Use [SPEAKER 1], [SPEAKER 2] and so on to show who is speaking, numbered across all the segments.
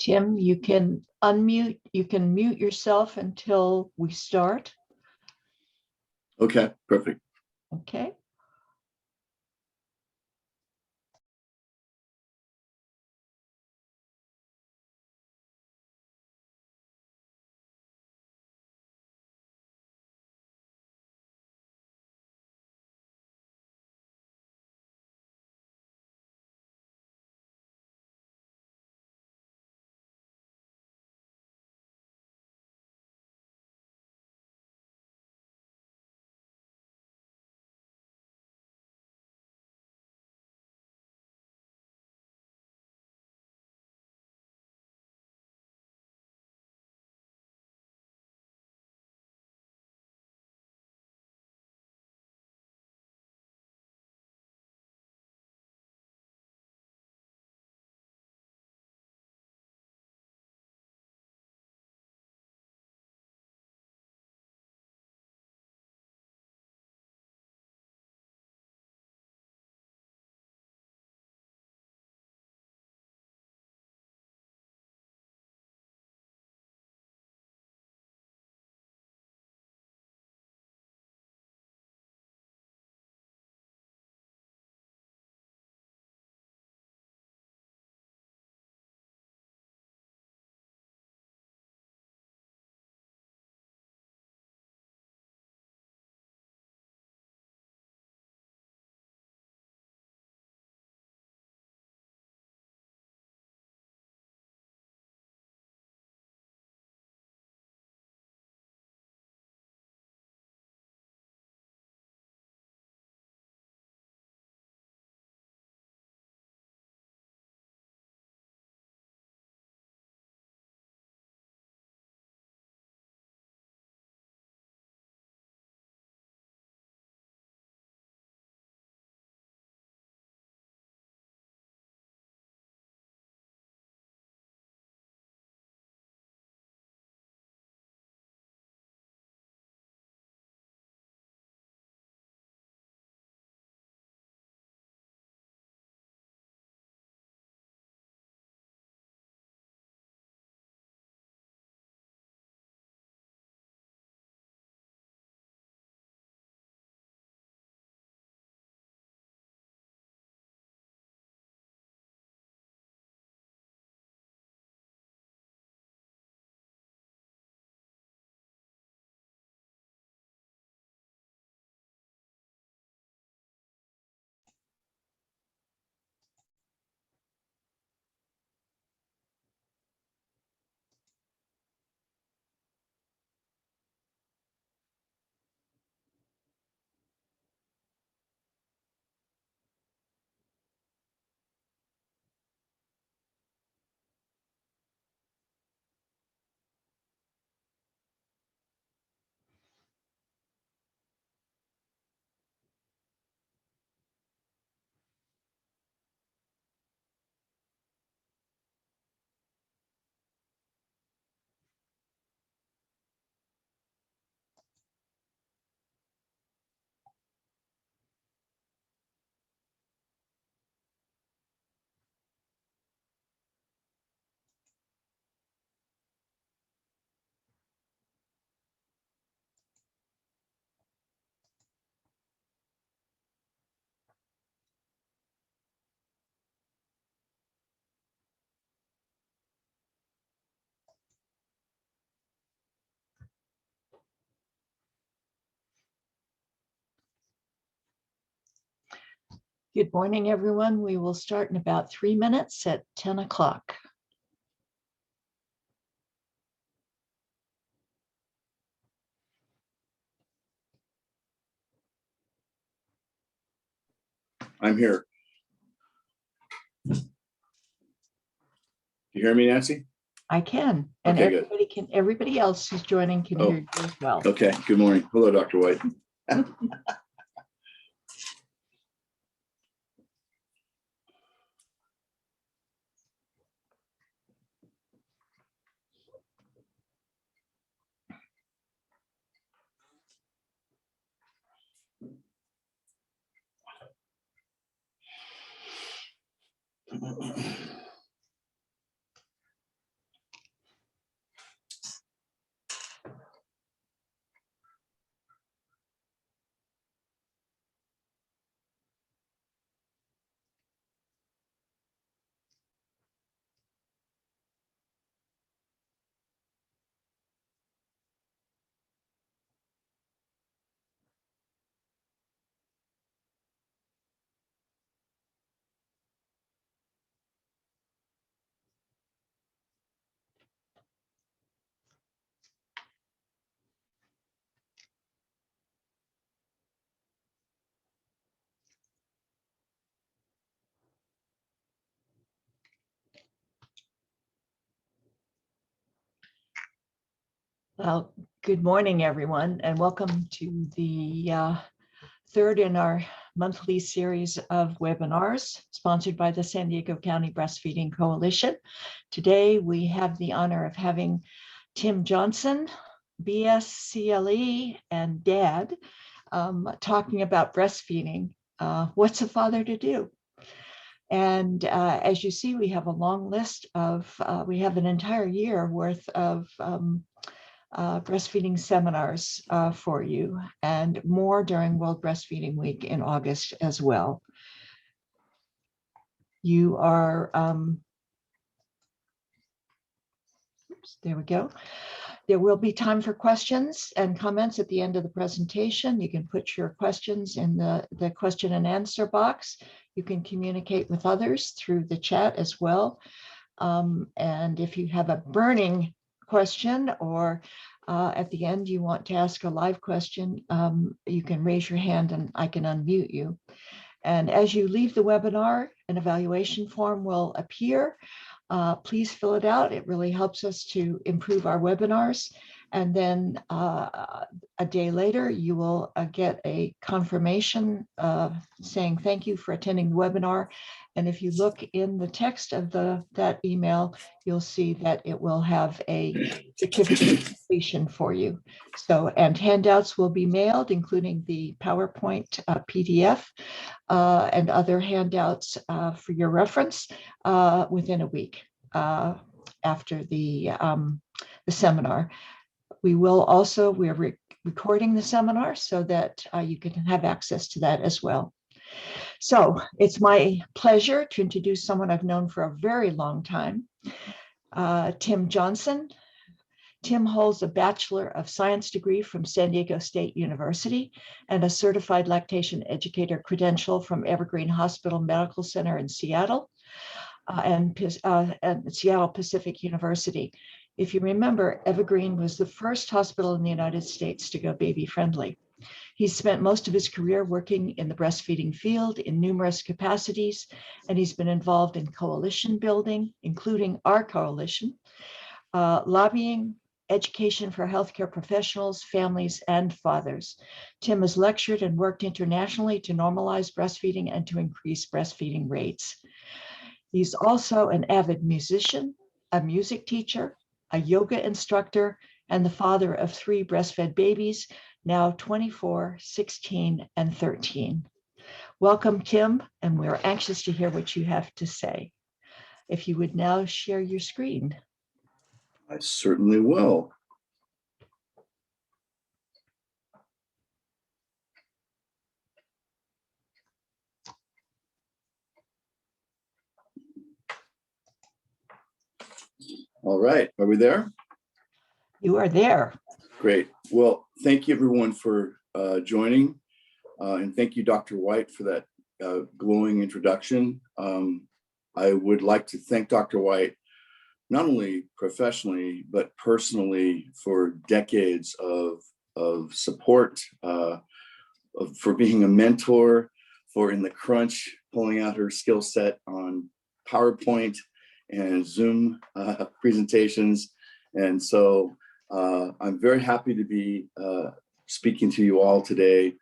[SPEAKER 1] Tim, you can unmute, you can mute yourself until we start.
[SPEAKER 2] Okay, perfect.
[SPEAKER 1] Okay. Good morning, everyone. We will start in about 3 minutes at 10 o'clock.
[SPEAKER 2] I'm here. You hear me, Nancy?
[SPEAKER 1] I can, and
[SPEAKER 2] Okay, good.
[SPEAKER 1] everybody can. Everybody else who's joining can hear you as well.
[SPEAKER 2] Okay, good morning. Hello, Dr. White.
[SPEAKER 1] Well, good morning, everyone, and welcome to the third in our monthly series of webinars sponsored by the San Diego County Breastfeeding Coalition. Today, we have the honor of having Tim Johnson, BSCLE, and Dad talking about breastfeeding. What's a father to do? And as you see, we have a long list of, we have an entire year worth of breastfeeding seminars for you, and more during World Breastfeeding Week in August as well. You are, there we go. There will be time for questions and comments at the end of the presentation. You can put your questions in the question and answer box. You can communicate with others through the chat as well. And if you have a burning question or at the end you want to ask a live question, you can raise your hand and I can unmute you. And as you leave the webinar, an evaluation form will appear. Please fill it out. It really helps us to improve our webinars. And then a day later, you will get a confirmation saying thank you for attending the webinar. And if you look in the text of that email, you'll see that it will have a certificate of completion for you. So, and handouts will be mailed, including the PowerPoint PDF and other handouts for your reference within a week after the seminar. We are recording the seminar so that you can have access to that as well. So it's my pleasure to introduce someone I've known for a very long time, Tim Johnson. Tim holds a Bachelor of Science degree from San Diego State University and a Certified Lactation Educator credential from Evergreen Hospital Medical Center in Seattle and Seattle Pacific University. If you remember, Evergreen was the first hospital in the United States to go baby-friendly. He's spent most of his career working in the breastfeeding field in numerous capacities, and he's been involved in coalition building, including our coalition, lobbying, education for healthcare professionals, families, and fathers. Tim has lectured and worked internationally to normalize breastfeeding and to increase breastfeeding rates. He's also an avid musician, a music teacher, a yoga instructor, and the father of 3 breastfed babies, now 24, 16, and 13. Welcome, Tim, and we're anxious to hear what you have to say. If you would now share your screen.
[SPEAKER 2] I certainly will. All right, are we there?
[SPEAKER 1] You are there.
[SPEAKER 2] Great. Well, thank you everyone for joining. And thank you, Dr. White, for that glowing introduction. I would like to thank Dr. White, not only professionally, but personally for decades of support, for being a mentor, for in the crunch, pulling out her skill set on PowerPoint and Zoom presentations. And so I'm very happy to be speaking to you all today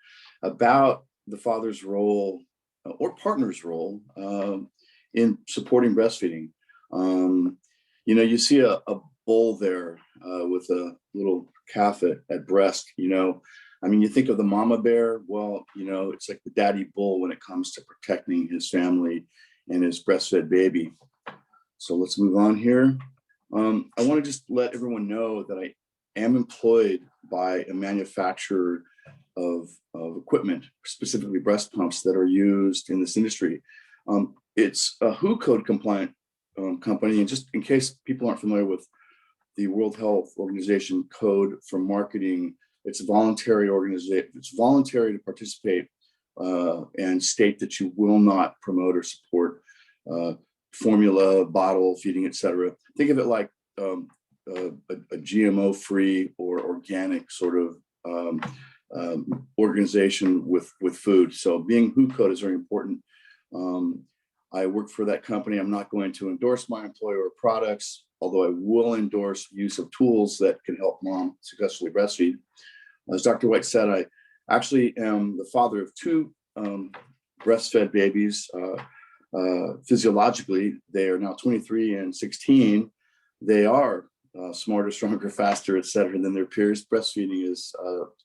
[SPEAKER 2] about the father's role or partner's role in supporting breastfeeding. You know, you see a bowl there with a little calf at breast, you know. I mean, you think of the mama bear, well, you know, it's like the daddy bull when it comes to protecting his family and his breastfed baby. So let's move on here. I want to just let everyone know that I am employed by a manufacturer of equipment, specifically breast pumps that are used in this industry. It's a WHO code compliant company. And just in case people aren't familiar with the World Health Organization code for marketing, it's a voluntary organization. It's voluntary to participate and state that you will not promote or support formula, bottle feeding, etc. Think of it like a GMO-free or organic sort of organization with food. So being WHO code is very important. I work for that company. I'm not going to endorse my employer or products, although I will endorse use of tools that can help mom successfully breastfeed. As Dr. White said, I actually am the father of two breastfed babies. Physiologically, they are now 23 and 16. They are smarter, stronger, faster, et cetera, than their peers. Breastfeeding is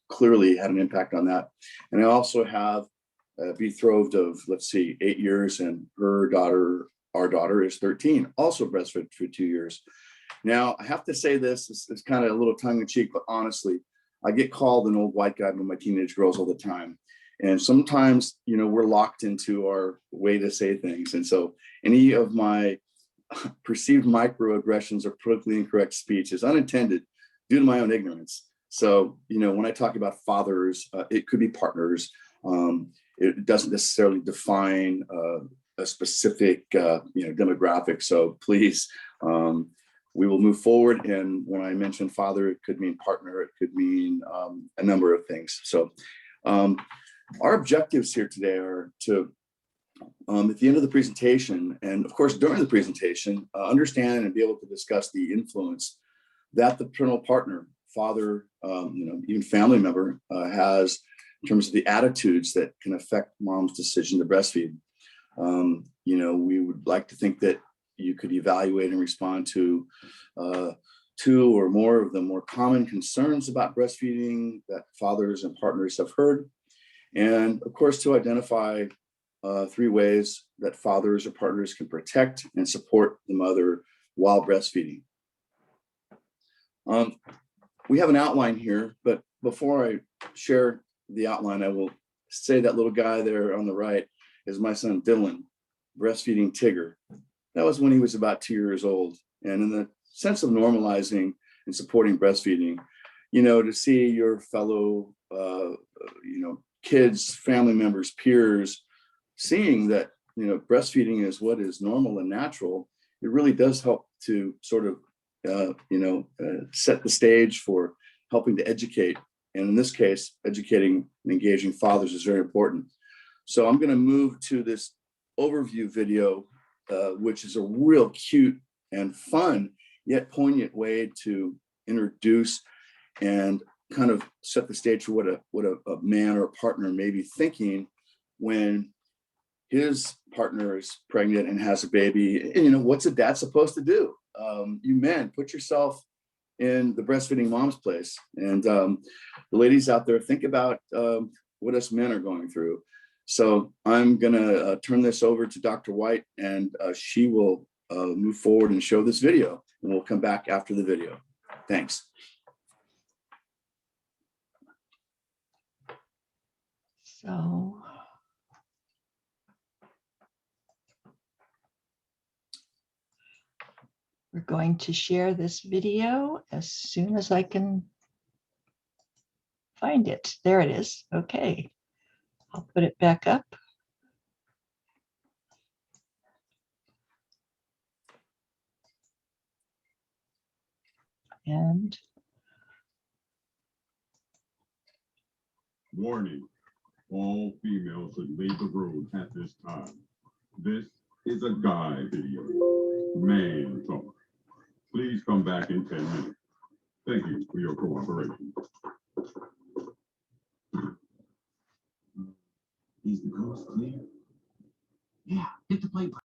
[SPEAKER 2] clearly had an impact on that. And I also have betrothed of, let's see, 8 years, and her daughter, our daughter, is 13, also breastfed for 2 years. Now, I have to say this, it's kind of a little tongue in cheek, but honestly, I get called an old white guy by my teenage girls all the time. And sometimes, you know, we're locked into our way to say things. And so any of my perceived microaggressions or politically incorrect speech is unintended due to my own ignorance. So, you know, when I talk about fathers, it could be partners. It doesn't necessarily define a specific, demographic. So please, we will move forward. And when I mention father, it could mean partner. It could mean a number of things. So our objectives here today are to, at the end of the presentation, and of course during the presentation, understand and be able to discuss the influence that the parental partner, father, even family member has in terms of the attitudes that can affect mom's decision to breastfeed. We would like to think that you could evaluate and respond to two or more of the more common concerns about breastfeeding that fathers and partners have heard. And of course, to identify 3 ways that fathers or partners can protect and support the mother while breastfeeding. We have an outline here, but before I share the outline, I will say that little guy there on the right is my son, Dylan, breastfeeding Tigger. That was when he was about 2 years old. And in the sense of normalizing and supporting breastfeeding, to see your fellow, kids, family members, peers, seeing that, breastfeeding is what is normal and natural, it really does help to sort of, set the stage for helping to educate. And in this case, educating and engaging fathers is very important. So I'm going to move to this overview video, which is a real cute and fun, yet poignant way to introduce and kind of set the stage for what a man or a partner may be thinking when his partner is pregnant and has a baby. And, what's a dad supposed to do? You men, put yourself in the breastfeeding mom's place. And the ladies out there, think about what us men are going through. So I'm going to turn this over to Dr. White, and she will move forward and show this video, and we'll come back after the video. Thanks.
[SPEAKER 1] So we're going to share this video as soon as I can find it. There it is. Okay. I'll put it back up. And
[SPEAKER 3] warning, all females should leave the room at this time. This is a guy video. Man talk. Please come back in 10 minutes. Thank you for your cooperation. Is the coast clear? Yeah, hit the play button.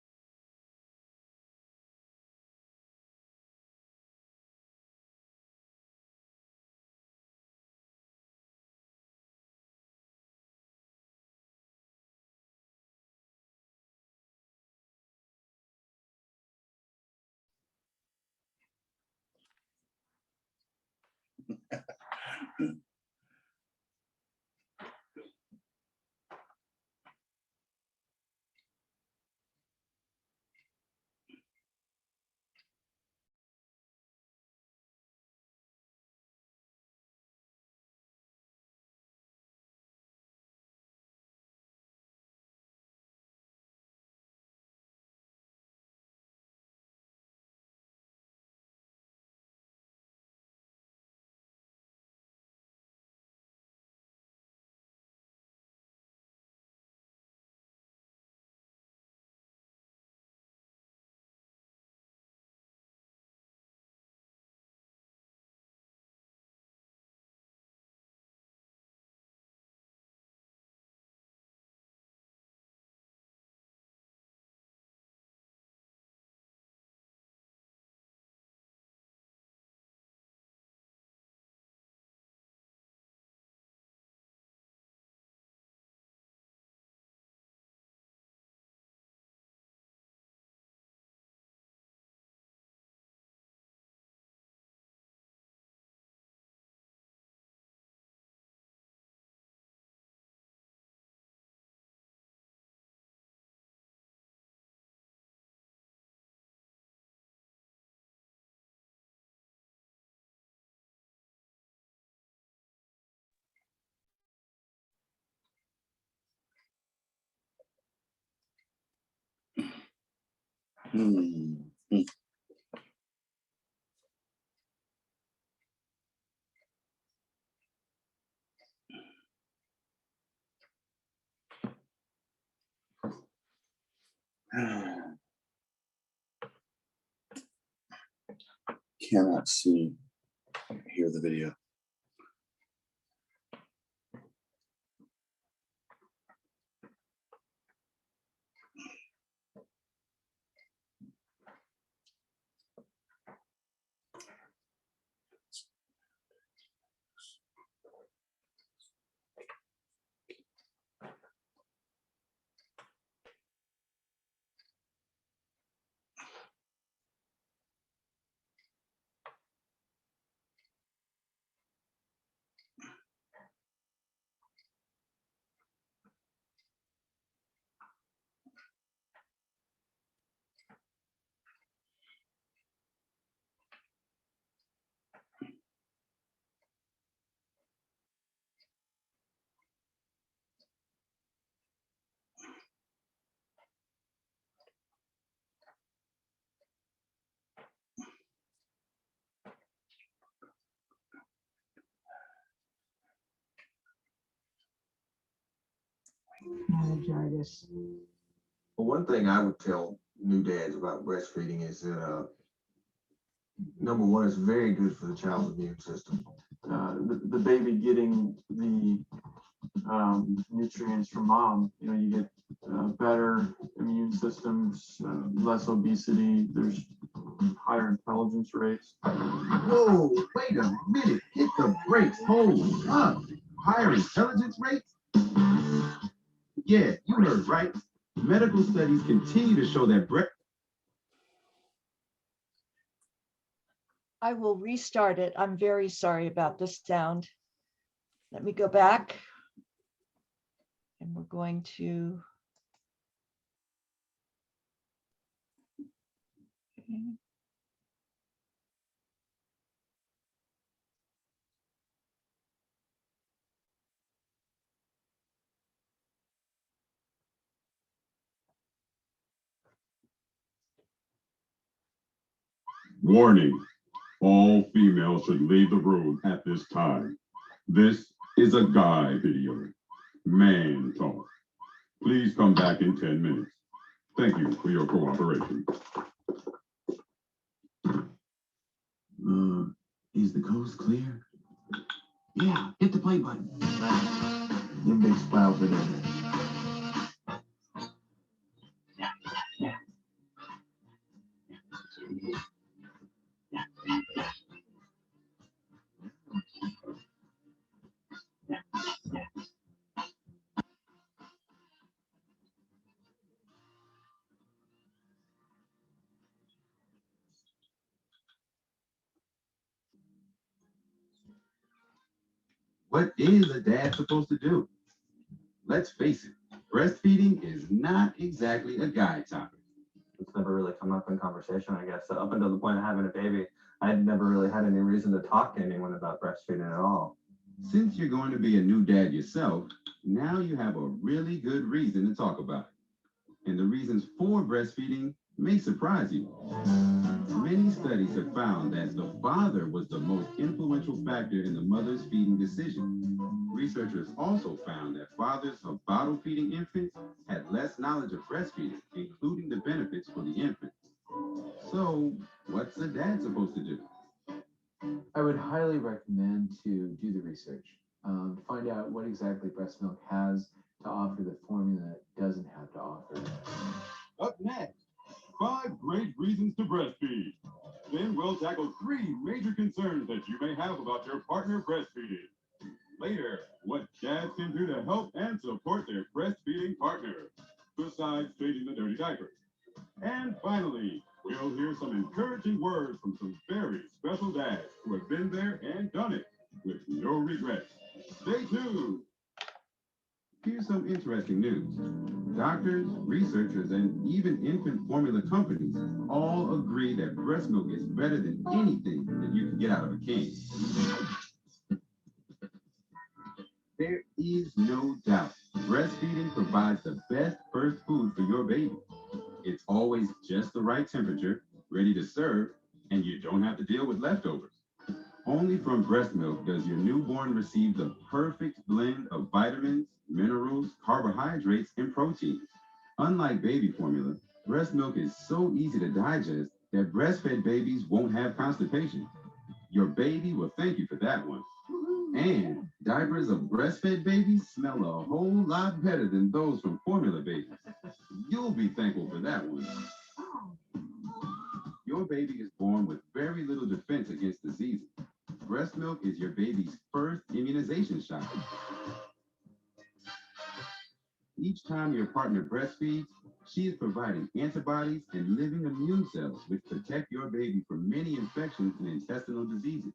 [SPEAKER 2] Hmm. Cannot see, hear the video.
[SPEAKER 1] Meningitis.
[SPEAKER 4] Well, one thing I would tell new dads about breastfeeding is that number one, it's very good for the child's immune system. The baby getting the nutrients from mom, you get better immune systems, less obesity, there's higher intelligence rates.
[SPEAKER 5] Whoa, wait a minute. Hit the brakes. Hold up. Higher intelligence rates? Yeah, you heard right. Medical studies continue to show that
[SPEAKER 1] I will restart it. I'm very sorry about the sound. Let me go back. And we're going to. Okay.
[SPEAKER 3] Warning, all females should leave the room at this time. This is a guy video. Man talk. Please come back in 10 minutes. Thank you for your cooperation.
[SPEAKER 5] Is the coast clear? Yeah, hit the play button. Them big sprouts in there. What is a dad supposed to do? Let's face it, breastfeeding is not exactly a guy topic.
[SPEAKER 4] It's never really come up in conversation, I guess. So up until the point of having a baby, I had never really had any reason to talk to anyone about breastfeeding at all.
[SPEAKER 5] Since you're going to be a new dad yourself, now you have a really good reason to talk about it. And the reasons for breastfeeding may surprise you. Many studies have found that the father was the most influential factor in the mother's feeding decision. Researchers also found that fathers of bottle feeding infants had less knowledge of breastfeeding, including the benefits for the infant. So, what's a dad supposed to do?
[SPEAKER 6] I would highly recommend to do the research. Find out what exactly breast milk has to offer that formula doesn't have to offer.
[SPEAKER 3] Up next, 5 great reasons to breastfeed. Then we'll tackle 3 major concerns that you may have about your partner breastfeeding. Later, what dads can do to help and support their breastfeeding partner, besides changing the dirty diapers. And finally, we'll hear some encouraging words from some very special dads who have been there and done it with no regrets. Stay tuned.
[SPEAKER 5] Here's some interesting news. Doctors, researchers, and even infant formula companies all agree that breast milk is better than anything that you can get out of a can. There is no doubt breastfeeding provides the best first food for your baby. It's always just the right temperature, ready to serve, and you don't have to deal with leftovers. Only from breast milk does your newborn receive the perfect blend of vitamins, minerals, carbohydrates, and proteins. Unlike baby formula, breast milk is so easy to digest that breastfed babies won't have constipation. Your baby will thank you for that one. And diapers of breastfed babies smell a whole lot better than those from formula babies. You'll be thankful for that one. Your baby is born with very little defense against diseases. Breast milk is your baby's first immunization shot. Each time your partner breastfeeds, she is providing antibodies and living immune cells which protect your baby from many infections and intestinal diseases.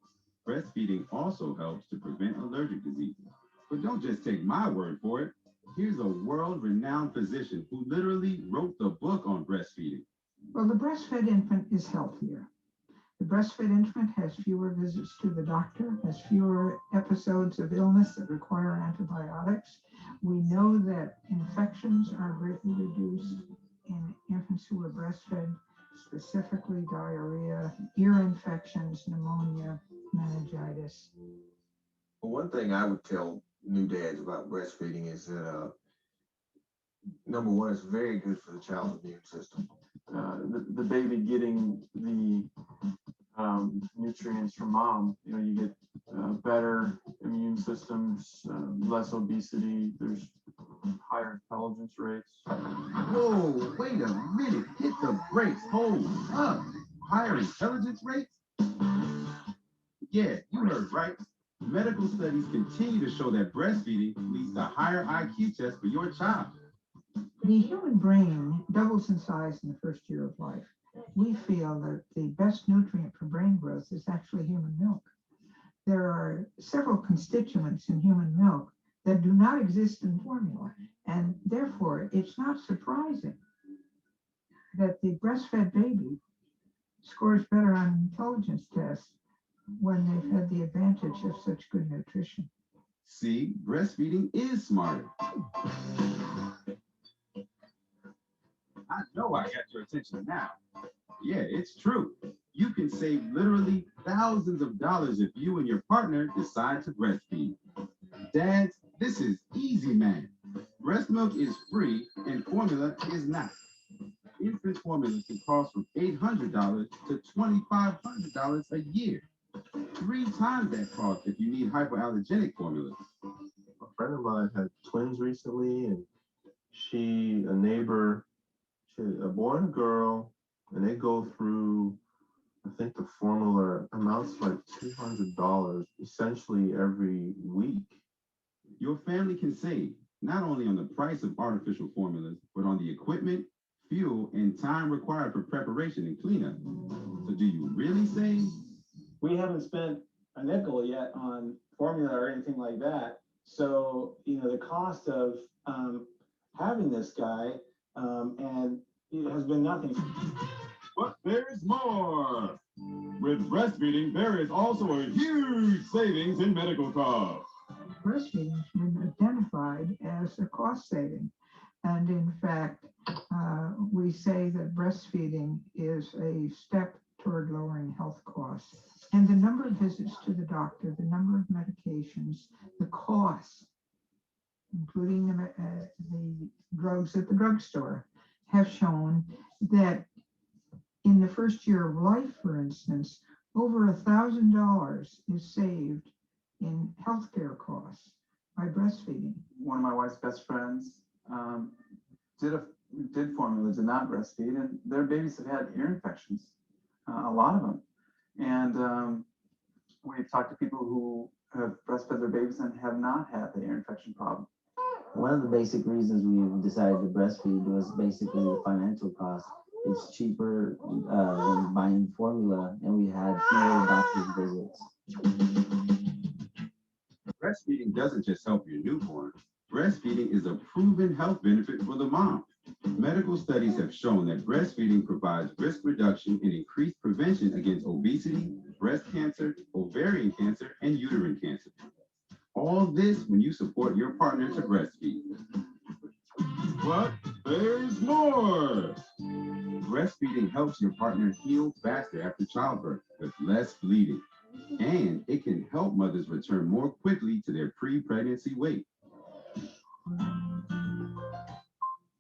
[SPEAKER 5] Breastfeeding also helps to prevent allergic diseases. But don't just take my word for it. Here's a world-renowned physician who literally wrote the book on breastfeeding.
[SPEAKER 7] Well, the breastfed infant is healthier. The breastfed infant has fewer visits to the doctor, has fewer episodes of illness that require antibiotics. We know that infections are greatly reduced in infants who are breastfed, specifically diarrhea, ear infections, pneumonia, meningitis.
[SPEAKER 4] Well, one thing I would tell new dads about breastfeeding is that number one, it's very good for the child's immune system. The baby getting the nutrients from mom, you get better immune systems, less obesity, there's higher intelligence rates.
[SPEAKER 5] Whoa, wait a minute. Hit the brakes. Hold up. Higher intelligence rates? Yeah, you heard right. Medical studies continue to show that breastfeeding leads to higher IQ tests for your child.
[SPEAKER 7] The human brain doubles in size in the first year of life. We feel that the best nutrient for brain growth is actually human milk. There are several constituents in human milk that do not exist in formula, and therefore it's not surprising that the breastfed baby scores better on intelligence tests when they've had the advantage of such good nutrition.
[SPEAKER 5] See, breastfeeding is smarter. I know I got your attention now. Yeah, it's true. You can save literally thousands of dollars if you and your partner decide to breastfeed. Dads, this is easy, man. Breast milk is free and formula is not. Infant formula can cost from $800 to $2,500 a year. 3 times that cost if you need hypoallergenic formulas.
[SPEAKER 8] A friend of mine had twins recently, and a neighbor, a boy and a girl, and they go through, I think the formula amounts to like $200 essentially every week.
[SPEAKER 5] Your family can save not only on the price of artificial formulas, but on the equipment, fuel, and time required for preparation and cleanup. So do you really save?
[SPEAKER 9] We haven't spent a nickel yet on formula or anything like that. So, the cost of having this guy and it has been nothing.
[SPEAKER 3] But there's more. With breastfeeding, there is also a huge savings in medical costs.
[SPEAKER 7] Breastfeeding has been identified as a cost saving. And in fact, we say that breastfeeding is a step toward lowering health costs. And the number of visits to the doctor, the number of medications, the costs, including the drugs at the drugstore, have shown that in the first year of life, for instance, over $1,000 is saved in healthcare costs by breastfeeding.
[SPEAKER 6] One of my wife's best friends did formula, did not breastfeed, and their babies have had ear infections, a lot of them. And we've talked to people who have breastfed their babies and have not had the ear infection problem.
[SPEAKER 10] One of the basic reasons we decided to breastfeed was basically the financial cost. It's cheaper than buying formula, and we had fewer doctor's visits.
[SPEAKER 5] Breastfeeding doesn't just help your newborn. Breastfeeding is a proven health benefit for the mom. Medical studies have shown that breastfeeding provides risk reduction and increased prevention against obesity, breast cancer, ovarian cancer, and uterine cancer. All this when you support your partner to breastfeed.
[SPEAKER 3] But there's more.
[SPEAKER 5] Breastfeeding helps your partner heal faster after childbirth with less bleeding. And it can help mothers return more quickly to their pre-pregnancy weight.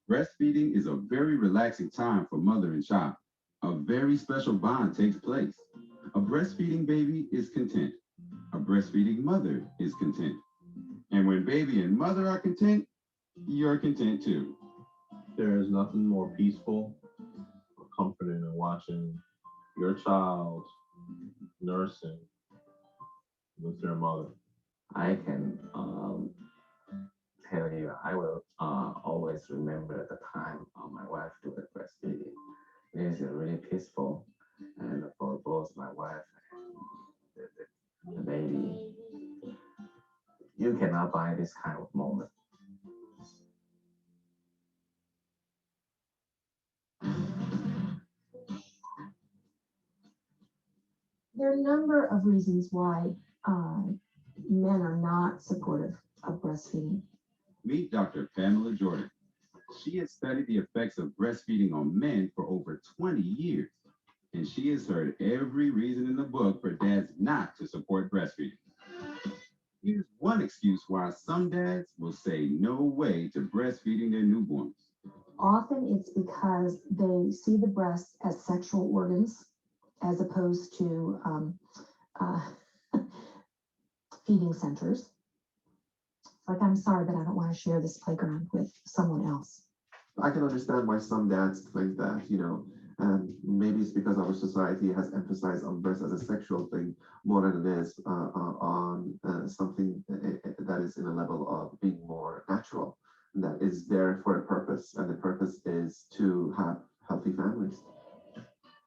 [SPEAKER 5] Breastfeeding is a very relaxing time for mother and child. A very special bond takes place. A breastfeeding baby is content. A breastfeeding mother is content. And when baby and mother are content, you're content too.
[SPEAKER 8] There is nothing more peaceful or comforting than watching your child nursing with their mother.
[SPEAKER 10] I can tell you, I will always remember the time my wife did the breastfeeding. It is really peaceful, and for both my wife and the baby, you cannot buy this kind of moment.
[SPEAKER 11] There are a number of reasons why men are not supportive of breastfeeding.
[SPEAKER 5] Meet Dr. Pamela Jordan. She has studied the effects of breastfeeding on men for over 20 years, and she has heard every reason in the book for dads not to support breastfeeding. Here's one excuse why some dads will say no way to breastfeeding their newborns.
[SPEAKER 11] Often it's because they see the breasts as sexual organs as opposed to feeding centers. Like, I'm sorry, but I don't want to share this playground with someone else.
[SPEAKER 8] I can understand why some dads think that, and maybe it's because our society has emphasized on breast as a sexual thing more than it is on something that is in a level of being more natural, that is there for a purpose, and the purpose is to have healthy families.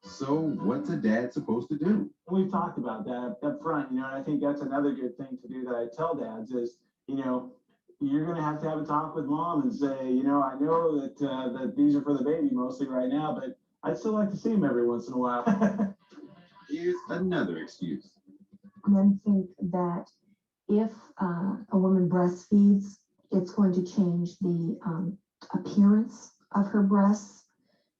[SPEAKER 5] So what's a dad supposed to do?
[SPEAKER 9] We've talked about that up front, and I think that's another good thing to do that I tell dads is, you're going to have a talk with mom and say, I know that these are for the baby mostly right now, but I'd still like to see him every once in a while.
[SPEAKER 5] Here's another excuse.
[SPEAKER 11] Men think that if a woman breastfeeds, it's going to change the appearance of her breasts.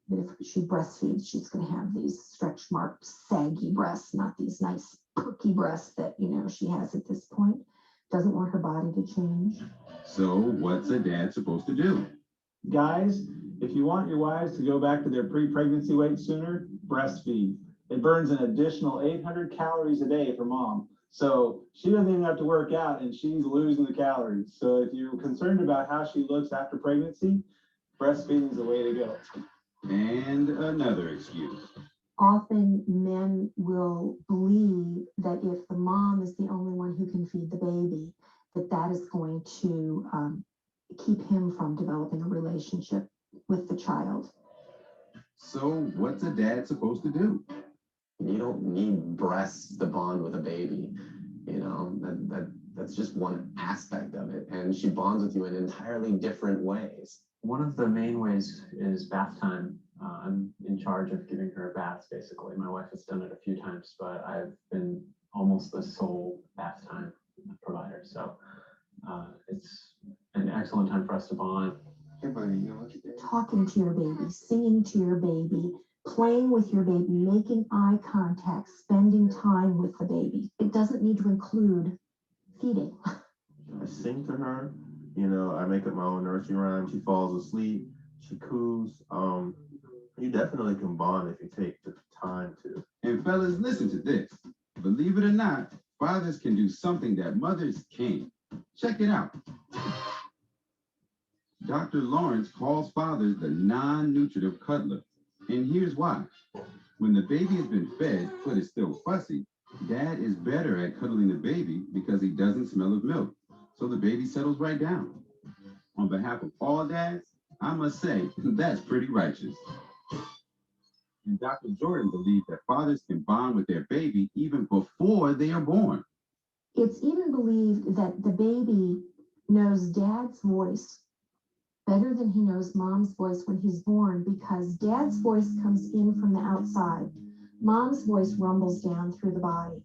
[SPEAKER 11] That if she breastfeeds, she's going to have these stretch marked, saggy breasts, not these nice, perky breasts that, she has at this point. Doesn't want her body to change.
[SPEAKER 5] So what's a dad supposed to do?
[SPEAKER 9] Guys, if you want your wives to go back to their pre-pregnancy weight sooner, breastfeed. It burns an additional 800 calories a day for mom. So she doesn't even have to work out and she's losing the calories. So if you're concerned about how she looks after pregnancy, breastfeeding is the way to go.
[SPEAKER 5] And another excuse.
[SPEAKER 11] Often men will believe that if the mom is the only one who can feed the baby, that is going to keep him from developing a relationship with the child.
[SPEAKER 5] So what's a dad supposed to do?
[SPEAKER 10] You don't need breasts to bond with a baby. That's just one aspect of it. And she bonds with you in entirely different ways.
[SPEAKER 12] One of the main ways is bath time. I'm in charge of giving her baths, basically. My wife has done it a few times, but I've been almost the sole bath time provider. So it's an excellent time for us to bond.
[SPEAKER 10] Hey, buddy,
[SPEAKER 11] Talking to your baby, singing to your baby, playing with your baby, making eye contact, spending time with the baby. It doesn't need to include feeding.
[SPEAKER 8] I sing to her, I make up my own nursery rhyme. She falls asleep, she coos. You definitely can bond if you take the time to.
[SPEAKER 5] And fellas, listen to this. Believe it or not, fathers can do something that mothers can't. Check it out. Dr. Lawrence calls fathers the non-nutritive cuddler. And here's why. When the baby has been fed but is still fussy, dad is better at cuddling the baby because he doesn't smell of milk. So the baby settles right down. On behalf of all dads, I must say that's pretty righteous. And Dr. Jordan believes that fathers can bond with their baby even before they are born.
[SPEAKER 11] It's even believed that the baby knows dad's voice better than he knows mom's voice when he's born, because dad's voice comes in from the outside. Mom's voice rumbles down through the body.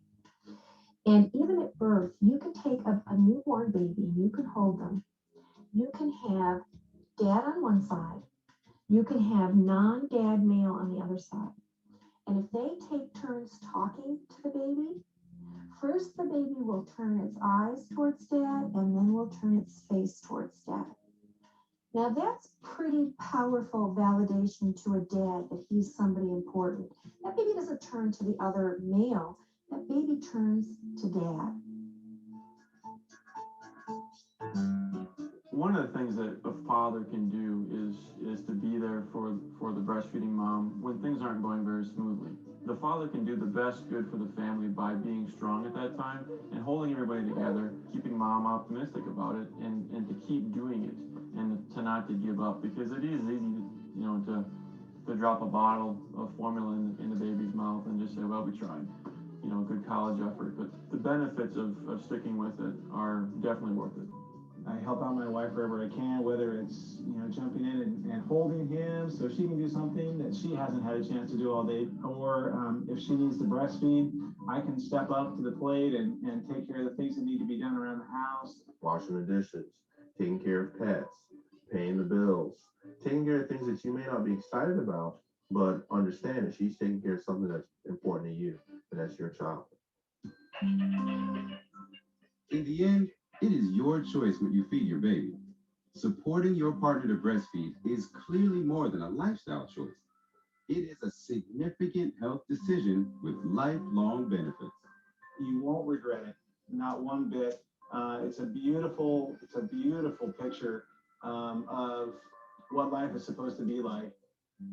[SPEAKER 11] And even at birth, you can take a newborn baby, you can hold them. You can have dad on one side. You can have non-dad male on the other side. And if they take turns talking to the baby, first the baby will turn its eyes towards dad and then will turn its face towards dad. Now that's pretty powerful validation to a dad that he's somebody important. That baby doesn't turn to the other male, that baby turns to dad.
[SPEAKER 4] One of the things that a father can do is to be there for the breastfeeding mom when things aren't going very smoothly. The father can do the best good for the family by being strong at that time and holding everybody together, keeping mom optimistic about it, and to keep doing it and to not to give up, because it is easy, you know, to drop a bottle of formula in the baby's mouth and just say, well, we tried. You know, good college effort, but the benefits of sticking with it are definitely worth it.
[SPEAKER 9] I help out my wife wherever I can, whether it's, you know, jumping in and holding him so she can do something that she hasn't had a chance to do all day, or if she needs to breastfeed, I can step up to the plate and take care of the things that need to be done around the house.
[SPEAKER 8] Washing the dishes, taking care of pets, paying the bills, taking care of things that you may not be excited about, but understand that she's taking care of something that's important to you, and that's your child.
[SPEAKER 5] In the end, it is your choice what you feed your baby. Supporting your partner to breastfeed is clearly more than a lifestyle choice. It is a significant health decision with lifelong benefits.
[SPEAKER 9] You won't regret it, not one bit. It's a beautiful picture of what life is supposed to be like.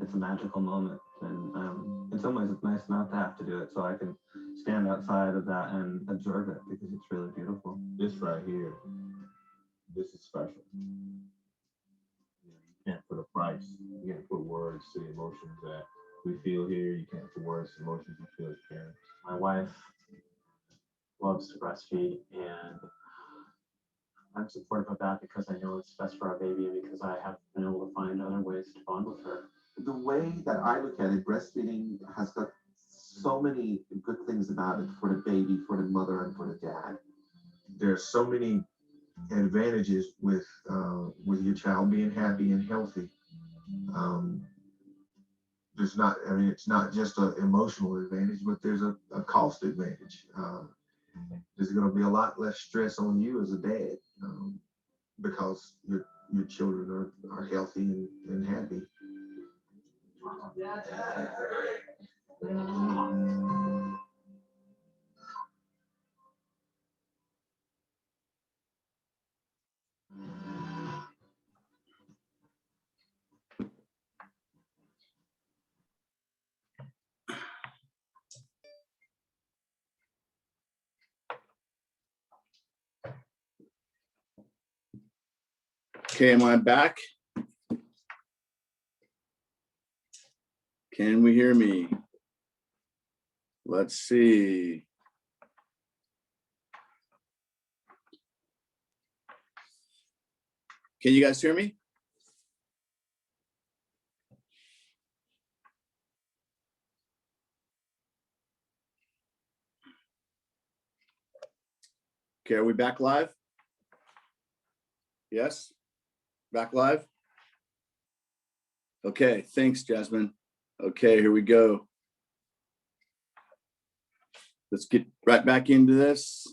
[SPEAKER 12] It's a magical moment, and in some ways it's nice not to have to do it, so I can stand outside of that and observe it because it's really beautiful.
[SPEAKER 8] This right here, this is special. You can't put a price. You can't put words to the emotions that we feel here. You can't put words to emotions you feel as parents.
[SPEAKER 12] My wife loves to breastfeed, and I'm supportive of that because I know it's best for our baby and because I have been able to find other ways to bond with her.
[SPEAKER 13] The way that I look at it, breastfeeding has got so many good things about it for the baby, for the mother, and for the dad. There's so many advantages with your child being happy and healthy. There's not, I mean, it's not just an emotional advantage, but there's a cost advantage. There's going to be a lot less stress on you as a dad because your children are healthy and happy.
[SPEAKER 2] Okay, am I back? Can we hear me? Let's see. Can you guys hear me? Okay, are we back live? Yes? Back live? Okay, thanks, Jasmine. Okay, here we go. Let's get right back into this.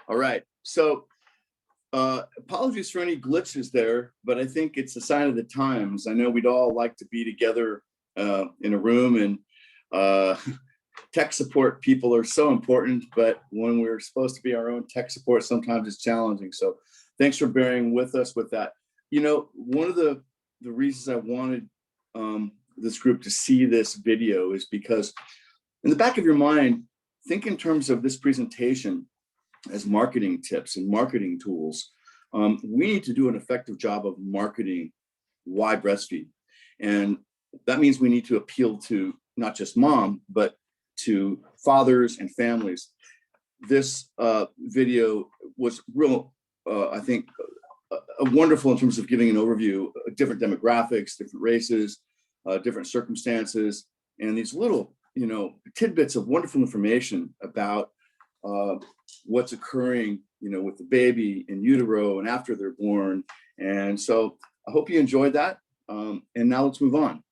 [SPEAKER 2] All right, so apologies for any glitches there, but I think it's a sign of the times. I know we'd all like to be together in a room, and tech support people are so important, but when we're supposed to be our own tech support, sometimes it's challenging. So thanks for bearing with us with that. You know, one of the reasons I wanted this group to see this video is because in the back of your mind, think in terms of this presentation as marketing tips and marketing tools. We need to do an effective job of marketing why breastfeed. And that means we need to appeal to not just mom, but to fathers and families. This video was real, I think, wonderful in terms of giving an overview of different demographics, different races, different circumstances, and these little, you know, tidbits of wonderful information about what's occurring, with the baby in utero and after they're born. And so I hope you enjoyed that. And now let's move on.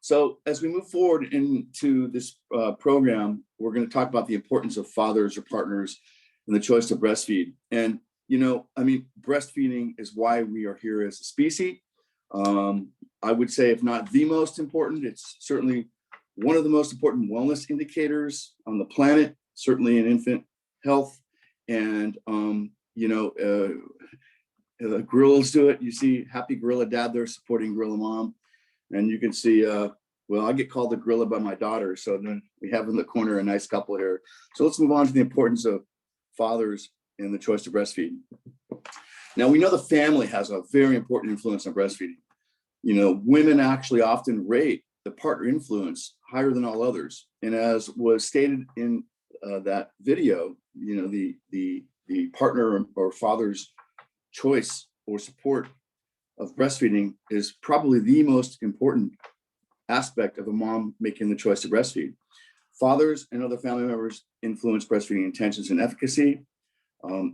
[SPEAKER 2] So as we move forward into this program, we're going to talk about the importance of fathers or partners in the choice to breastfeed. And, breastfeeding is why we are here as a species. I would say, if not the most important, it's certainly one of the most important wellness indicators on the planet, certainly in infant health. And, gorillas do it. You see happy gorilla dad there supporting gorilla mom. And you can see, I get called a gorilla by my daughter. So then we have in the corner a nice couple here. So let's move on to the importance of fathers in the choice to breastfeed. Now, we know the family has a very important influence on breastfeeding. Women actually often rate the partner influence higher than all others. And as was stated in that video, the partner or father's choice or support of breastfeeding is probably the most important aspect of a mom making the choice to breastfeed. Fathers and other family members influence breastfeeding intentions and efficacy.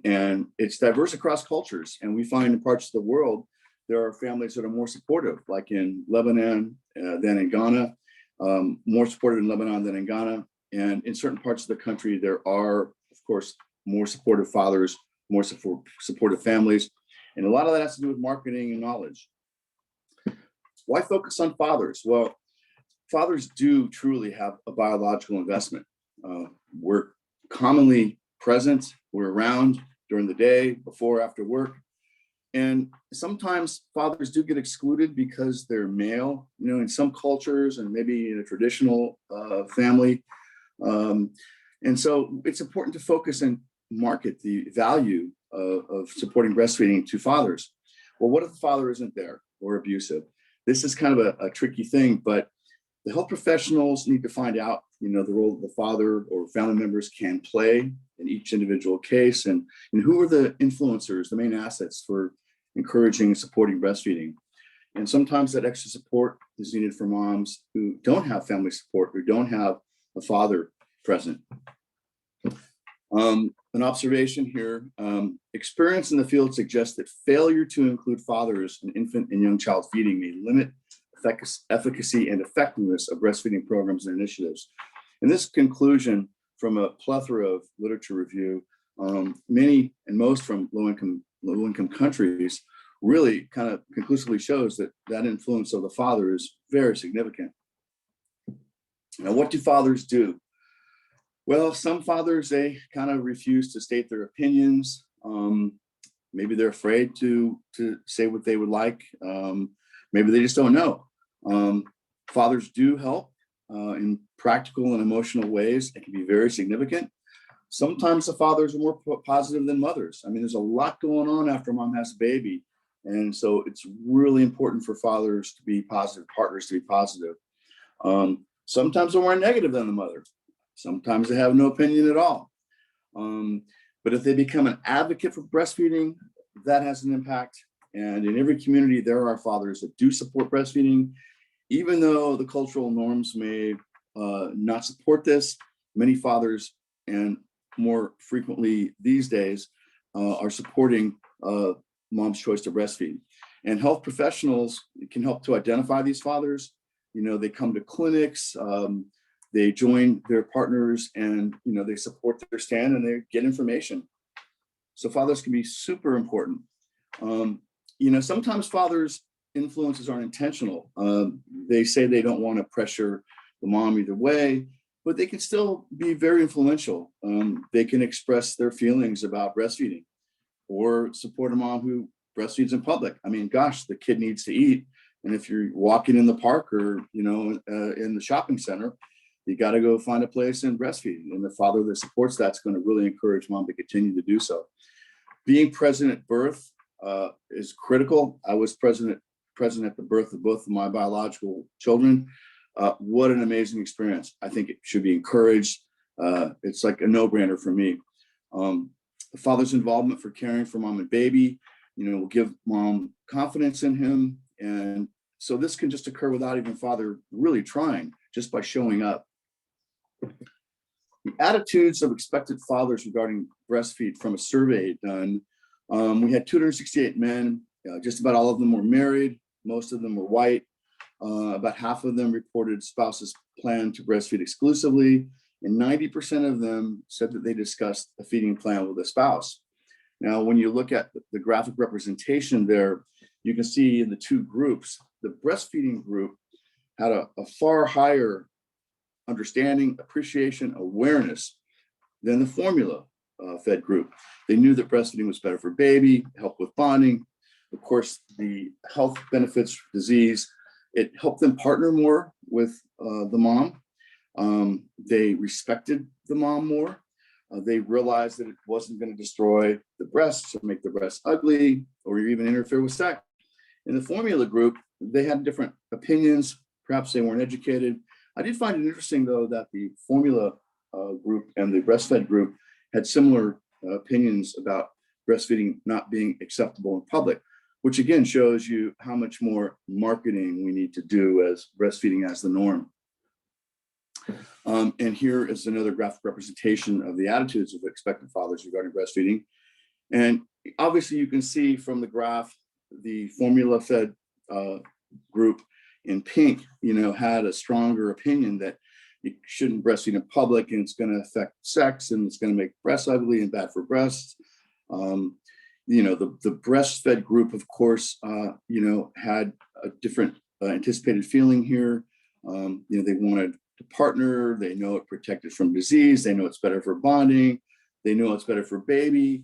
[SPEAKER 2] And it's diverse across cultures. And we find in parts of the world, there are families that are more supportive, like in Lebanon than in Ghana, more supportive in Lebanon than in Ghana. And in certain parts of the country, there are, of course, more supportive fathers, more supportive families. And a lot of that has to do with marketing and knowledge. Why focus on fathers? Well, fathers do truly have a biological investment. We're commonly present, we're around during the day, before, after work. And sometimes fathers do get excluded because they're male, in some cultures and maybe in a traditional family. And so it's important to focus and market the value of supporting breastfeeding to fathers. Well, what if the father isn't there or abusive? This is kind of a tricky thing, but the health professionals need to find out, the role that the father or family members can play in each individual case, and who are the influencers, the main assets for encouraging and supporting breastfeeding. And sometimes that extra support is needed for moms who don't have family support, who don't have a father present. An observation here, experience in the field suggests that failure to include fathers in infant and young child feeding may limit efficacy and effectiveness of breastfeeding programs and initiatives. And this conclusion from a plethora of literature review, many and most from low-income countries, really kind of conclusively shows that influence of the father is very significant. Now, what do fathers do? Well, some fathers, they kind of refuse to state their opinions. Maybe they're afraid to say what they would like. Maybe they just don't know. Fathers do help in practical and emotional ways. It can be very significant. Sometimes the fathers are more positive than mothers. There's a lot going on after mom has a baby. And so it's really important for fathers to be positive, partners to be positive. Sometimes they're more negative than the mother. Sometimes they have no opinion at all. But if they become an advocate for breastfeeding, that has an impact. And in every community, there are fathers that do support breastfeeding. Even though the cultural norms may not support this, many fathers, and more frequently these days, are supporting mom's choice to breastfeed. And health professionals can help to identify these fathers. They come to clinics, they join their partners, and they support their stand and they get information. So fathers can be super important. Sometimes fathers' influences aren't intentional. They say they don't want to pressure the mom either way, but they can still be very influential. They can express their feelings about breastfeeding or support a mom who breastfeeds in public. Gosh, the kid needs to eat. And if you're walking in the park or, in the shopping center, you got to go find a place and breastfeed. And the father that supports that's going to really encourage mom to continue to do so. Being present at birth is critical. I was present at the birth of both of my biological children. What an amazing experience. I think it should be encouraged. It's like a no-brainer for me. The father's involvement for caring for mom and baby, will give mom confidence in him. And so this can just occur without even father really trying, just by showing up. attitudes of expectant fathers regarding breastfeed from a survey done. We had 268 men, just about all of them were married, most of them were white. About half of them reported spouses plan to breastfeed exclusively, and 90% of them said that they discussed a feeding plan with a spouse. Now, when you look at the graphic representation there, you can see in the two groups, the breastfeeding group had a far higher understanding, appreciation, awareness than the formula fed group. They knew that breastfeeding was better for baby, helped with bonding. Of course, the health benefits, disease, it helped them partner more with the mom. They respected the mom more. They realized that it wasn't going to destroy the breasts or make the breasts ugly or even interfere with sex. In the formula group, they had different opinions. Perhaps they weren't educated. I did find it interesting, though, that the formula group and the breastfed group had similar opinions about breastfeeding not being acceptable in public, which again shows you how much more marketing we need to do as breastfeeding as the norm. And here is another graphic representation of the attitudes of expectant fathers regarding breastfeeding. And obviously you can see from the graph, the formula fed group in pink, had a stronger opinion that you shouldn't breastfeed in public and it's going to affect sex and it's going to make breasts ugly and bad for breasts. The breastfed group, of course, had a different anticipated feeling here. They wanted to partner. They know it protected from disease. They know it's better for bonding. They know it's better for baby.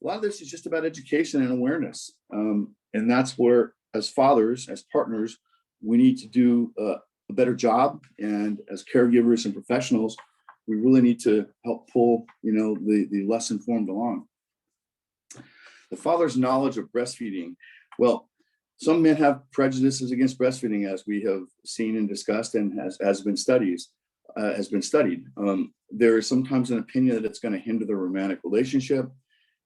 [SPEAKER 2] A lot of this is just about education and awareness. And that's where, as fathers, as partners, we need to do a better job. And as caregivers and professionals, we really need to help pull, the less informed along. The father's knowledge of breastfeeding. Well, some men have prejudices against breastfeeding, as we have seen and discussed, and has been studied. There is sometimes an opinion that it's going to hinder the romantic relationship.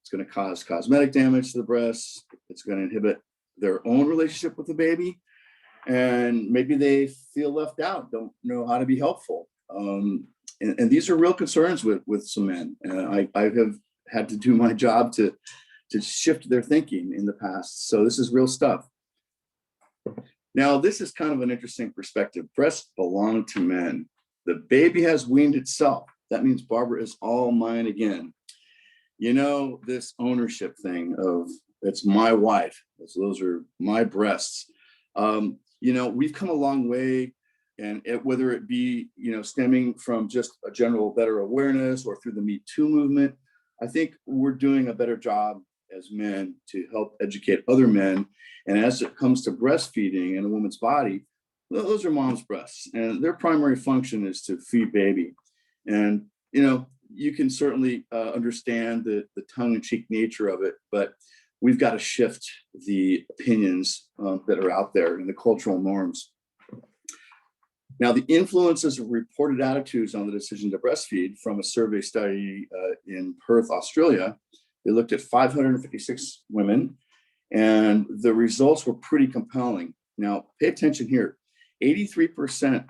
[SPEAKER 2] It's going to cause cosmetic damage to the breasts. It's going to inhibit their own relationship with the baby. And maybe they feel left out, don't know how to be helpful. And these are real concerns with some men. I have had to do my job to shift their thinking in the past. So this is real stuff. Now, this is kind of an interesting perspective. Breasts belong to men. The baby has weaned itself. That means Barbara is all mine again. This ownership thing of it's my wife, those are my breasts. We've come a long way, and whether it be, stemming from just a general better awareness or through the Me Too movement, I think we're doing a better job as men to help educate other men. And as it comes to breastfeeding in a woman's body, those are mom's breasts, and their primary function is to feed baby. And, you can certainly understand the tongue-in-cheek nature of it, but we've got to shift the opinions that are out there and the cultural norms. Now, the influences of reported attitudes on the decision to breastfeed from a survey study in Perth, Australia. They looked at 556 women, and the results were pretty compelling. Now, pay attention here. 83%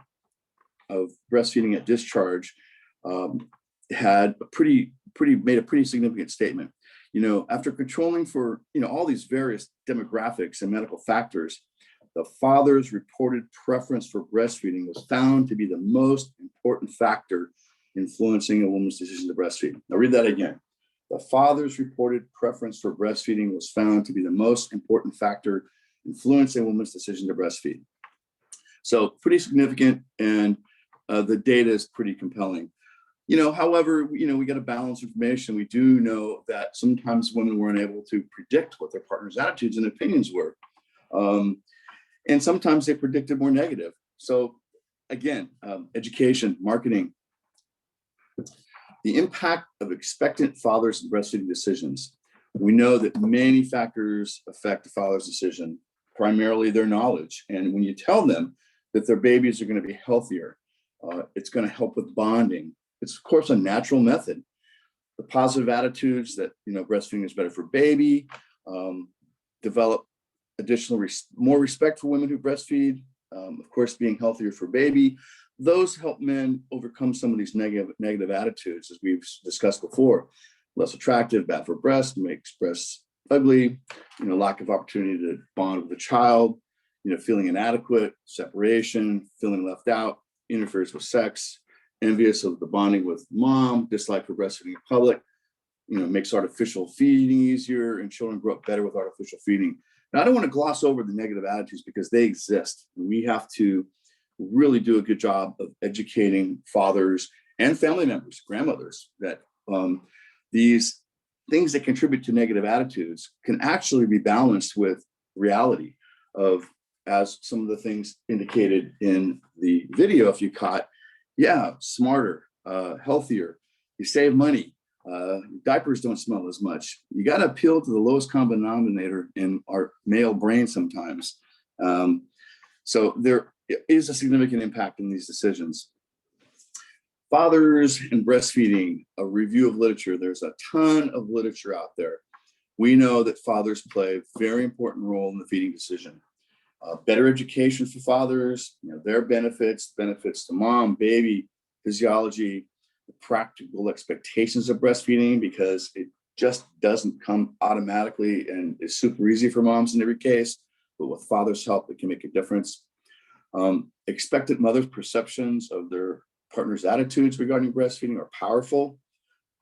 [SPEAKER 2] of breastfeeding at discharge had made a pretty significant statement. After controlling for, all these various demographics and medical factors, the father's reported preference for breastfeeding was found to be the most important factor influencing a woman's decision to breastfeed. I'll read that again. The father's reported preference for breastfeeding was found to be the most important factor influencing a woman's decision to breastfeed. So pretty significant, and the data is pretty compelling. However, we got to balance information. We do know that sometimes women were unable to predict what their partner's attitudes and opinions were. And sometimes they predicted more negative. So again, education, marketing. The impact of expectant fathers in breastfeeding decisions. We know that many factors affect the father's decision, primarily their knowledge. And when you tell them that their babies are going to be healthier, it's going to help with bonding. It's, of course, a natural method. The positive attitudes that, breastfeeding is better for baby, develop additional more respect for women who breastfeed, of course, being healthier for baby. Those help men overcome some of these negative attitudes, as we've discussed before. Less attractive, bad for breast, makes breasts ugly, lack of opportunity to bond with the child, feeling inadequate, separation, feeling left out, interferes with sex, envious of the bonding with mom, dislike for breastfeeding in public, makes artificial feeding easier, and children grow up better with artificial feeding. Now, I don't want to gloss over the negative attitudes because they exist. We have to really do a good job of educating fathers and family members, grandmothers, that these things that contribute to negative attitudes can actually be balanced with reality of, as some of the things indicated in the video, if you caught, smarter, healthier, you save money, diapers don't smell as much. You got to appeal to the lowest common denominator in our male brain sometimes. So there is a significant impact in these decisions. Fathers and breastfeeding, a review of literature. There's a ton of literature out there. We know that fathers play a very important role in the feeding decision. Better education for fathers, their benefits to mom, baby, physiology, the practical expectations of breastfeeding, because it just doesn't come automatically and is super easy for moms in every case, but with fathers' help, it can make a difference. Expectant mothers' perceptions of their partner's attitudes regarding breastfeeding are powerful,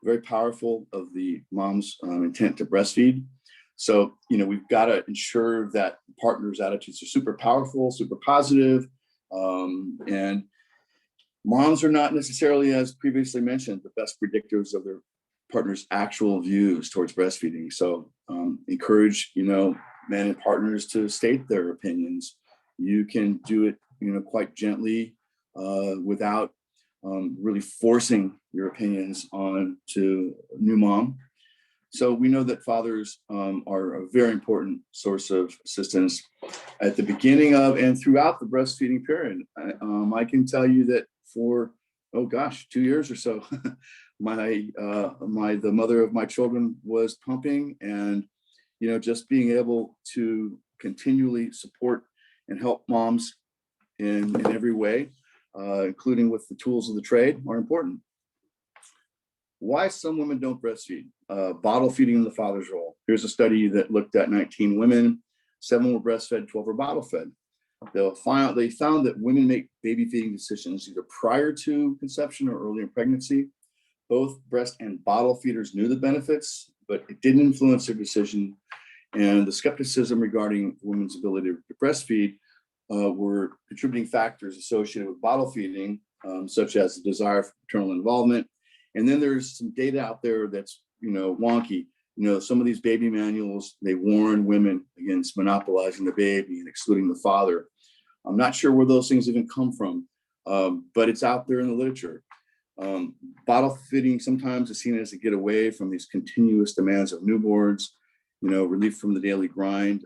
[SPEAKER 2] very powerful, of the mom's intent to breastfeed. So, we've got to ensure that partners' attitudes are super powerful, super positive. And moms are not necessarily, as previously mentioned, the best predictors of their partner's actual views towards breastfeeding. So encourage, men and partners to state their opinions. You can do it, quite gently without really forcing your opinions on to a new mom. So we know that fathers are a very important source of assistance at the beginning of and throughout the breastfeeding period. I can tell you that for, 2 years or so, the mother of my children was pumping, and, just being able to continually support and help moms in every way, including with the tools of the trade, are important. Why some women don't breastfeed. Bottle feeding in the father's role. Here's a study that looked at 19 women, 7 were breastfed, 12 were bottle fed. They found that women make baby feeding decisions either prior to conception or early in pregnancy. Both breast and bottle feeders knew the benefits, but it didn't influence their decision. And the skepticism regarding women's ability to breastfeed were contributing factors associated with bottle feeding, such as the desire for paternal involvement. And then there's some data out there that's, wonky. Some of these baby manuals, they warn women against monopolizing the baby and excluding the father. I'm not sure where those things even come from, but it's out there in the literature. Bottle feeding sometimes is seen as a getaway from these continuous demands of newborns, relief from the daily grind.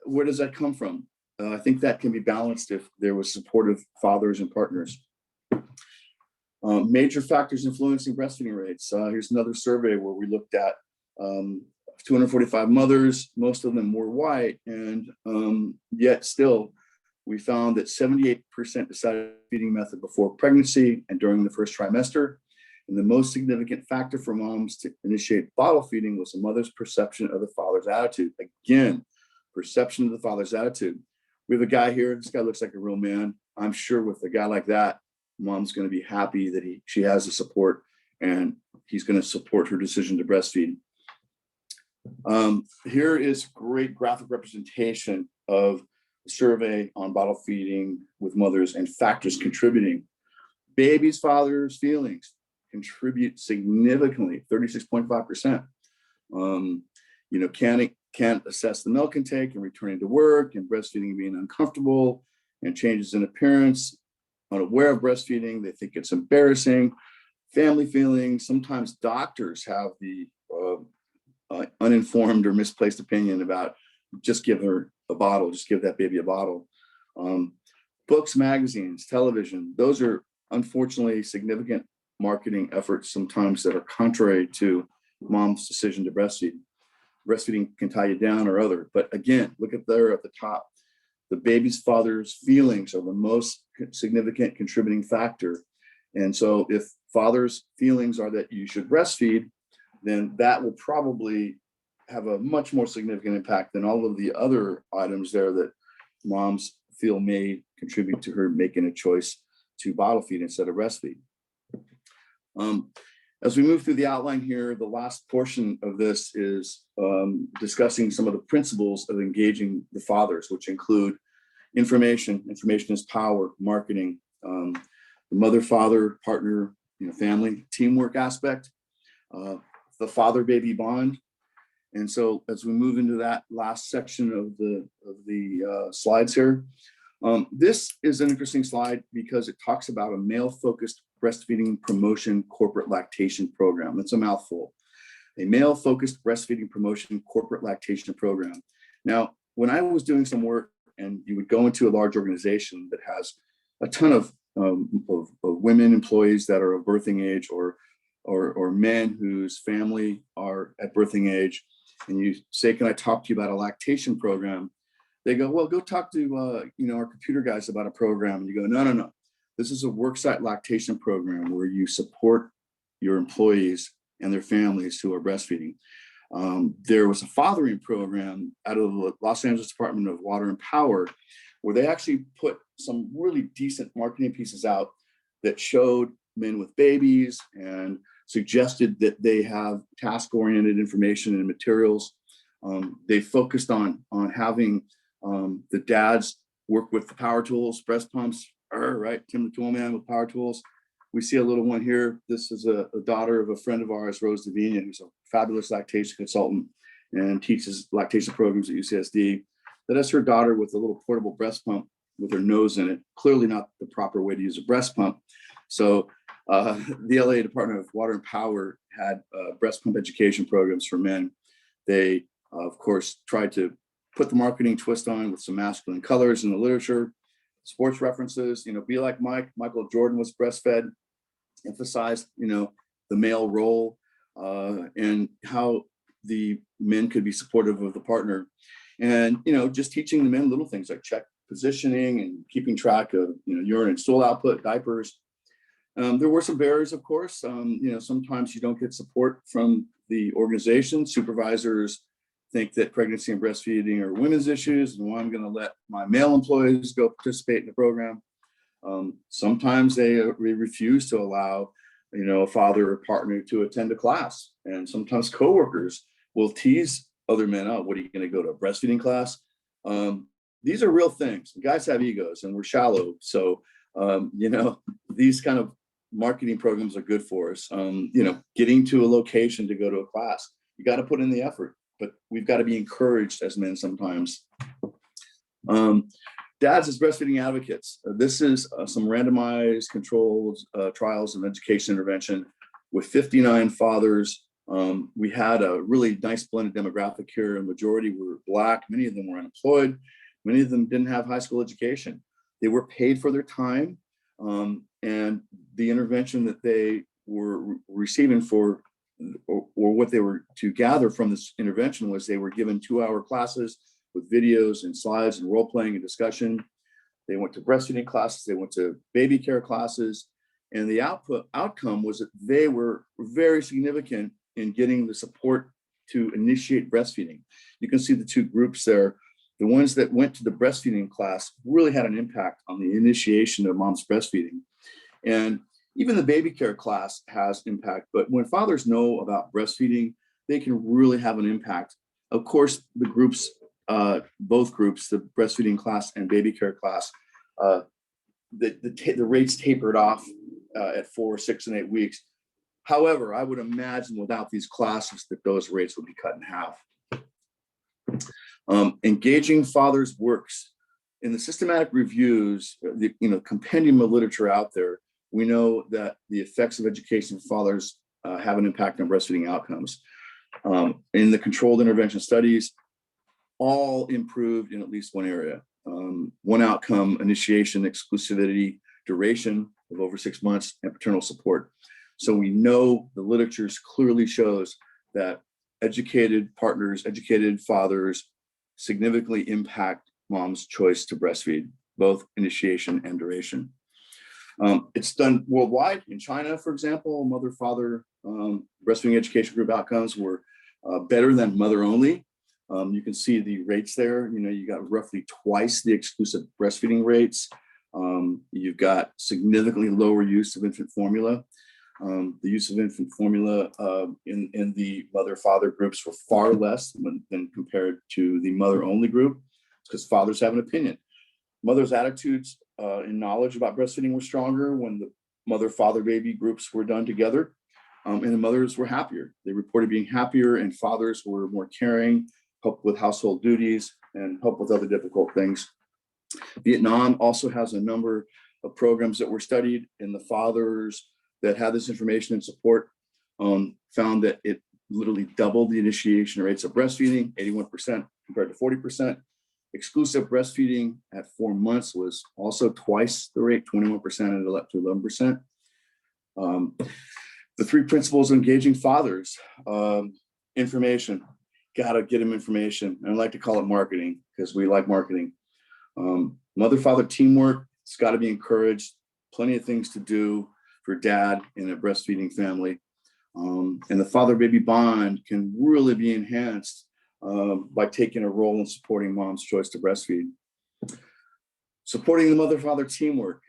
[SPEAKER 2] Where does that come from? I think that can be balanced if there was supportive fathers and partners. Major factors influencing breastfeeding rates. Here's another survey where we looked at 245 mothers, most of them were white, and yet still we found that 78% decided feeding method before pregnancy and during the first trimester. And the most significant factor for moms to initiate bottle feeding was the mother's perception of the father's attitude. Again, perception of the father's attitude. We have a guy here, this guy looks like a real man. I'm sure with a guy like that, mom's going to be happy that she has the support, and he's going to support her decision to breastfeed. Here is great graphic representation of the survey on bottle feeding with mothers and factors contributing. Baby's father's feelings contribute significantly, 36.5%. Can't assess the milk intake and returning to work, and breastfeeding being uncomfortable, and changes in appearance, unaware of breastfeeding, they think it's embarrassing. Family feelings, sometimes doctors have the uninformed or misplaced opinion about just give her a bottle, just give that baby a bottle. Books, magazines, television, those are unfortunately significant marketing efforts sometimes that are contrary to mom's decision to breastfeed. Breastfeeding can tie you down or other, but again, look at there at the top. the baby's father's feelings are the most significant contributing factor. And so if father's feelings are that you should breastfeed, then that will probably have a much more significant impact than all of the other items there that moms feel may contribute to her making a choice to bottle feed instead of breastfeed. As we move through the outline here, the last portion of this is discussing some of the principles of engaging the fathers, which include information. Information is power, marketing, the mother-father, partner, family, teamwork aspect, the father-baby bond. And so as we move into that last section of the slides here, this is an interesting slide because it talks about a male-focused breastfeeding promotion corporate lactation program. That's a mouthful. A male-focused breastfeeding promotion corporate lactation program. Now, when I was doing some work, and you would go into a large organization that has a ton of women employees that are of birthing age, or men whose family are at birthing age, and you say, "Can I talk to you about a lactation program?" They go, "Well, go talk to our computer guys about a program." And you go, No. This is a worksite lactation program where you support your employees and their families who are breastfeeding. There was a fathering program out of the Los Angeles Department of Water and Power, where they actually put some really decent marketing pieces out that showed men with babies and suggested that they have task-oriented information and materials. They focused on having the dads work with the power tools, breast pumps, right? Tim the Tool Man with power tools. We see a little one here. This is a daughter of a friend of ours, Rose Davina, who's a fabulous lactation consultant and teaches lactation programs at UCSD. That is her daughter with a little portable breast pump with her nose in it. Clearly not the proper way to use a breast pump. So the LA Department of Water and Power had breast pump education programs for men. They, of course, tried to put the marketing twist on with some masculine colors in the literature, sports references, be like Mike. Michael Jordan was breastfed, emphasized, the male role and how the men could be supportive of the partner. And, just teaching the men little things like check positioning and keeping track of, urine and stool output, diapers. There were some barriers, of course. Sometimes you don't get support from the organization. Supervisors think that pregnancy and breastfeeding are women's issues, and I'm going to let my male employees go participate in the program. Sometimes they refuse to allow, a father or partner to attend a class, and sometimes coworkers will tease other men out. What, are you going to go to a breastfeeding class? These are real things. Guys have egos, and we're shallow. So, these kind of marketing programs are good for us. Getting to a location to go to a class, you got to put in the effort. But we've got to be encouraged as men sometimes. Dads as breastfeeding advocates. This is some randomized controlled trials of education intervention with 59 fathers. We had a really nice blended demographic here. A majority were Black. Many of them were unemployed. Many of them didn't have high school education. They were paid for their time. And the intervention that they were receiving for or what they were to gather from this intervention was they were given 2-hour classes with videos and slides and role playing and discussion. They went to breastfeeding classes, they went to baby care classes, and the outcome was that they were very significant in getting the support to initiate breastfeeding. You can see the two groups there. The ones that went to the breastfeeding class really had an impact on the initiation of mom's breastfeeding. And even the baby care class has impact, but when fathers know about breastfeeding, they can really have an impact. Of course, the groups, both groups, the breastfeeding class and baby care class, the rates tapered off at 4, 6, and 8 weeks. However, I would imagine without these classes that those rates would be cut in half. Engaging fathers works. In the systematic reviews, the compendium of literature out there, we know that the effects of education for fathers have an impact on breastfeeding outcomes. In the controlled intervention studies, all improved in at least one area. One outcome, initiation, exclusivity, duration of over 6 months, and paternal support. So we know the literature clearly shows that educated partners, educated fathers significantly impact mom's choice to breastfeed, both initiation and duration. It's done worldwide. In China, for example, mother-father breastfeeding education group outcomes were better than mother-only. You can see the rates there. You got roughly twice the exclusive breastfeeding rates. You've got significantly lower use of infant formula. The use of infant formula in the mother-father groups were far less than compared to the mother-only group, because fathers have an opinion. Mothers' attitudes and knowledge about breastfeeding were stronger when the mother-father baby groups were done together, and the mothers were happier. They reported being happier, and fathers were more caring, helped with household duties, and helped with other difficult things. Vietnam also has a number of programs that were studied, and the fathers that had this information and support found that it literally doubled the initiation rates of breastfeeding, 81% compared to 40%. Exclusive breastfeeding at 4 months was also twice the rate, 21%, and up to 11%. The 3 principles of engaging fathers: information, gotta get them information. And I like to call it marketing, because we like marketing. Mother-father teamwork, it's got to be encouraged. Plenty of things to do for dad in a breastfeeding family. And the father-baby bond can really be enhanced by taking a role in supporting mom's choice to breastfeed. Supporting the mother-father teamwork.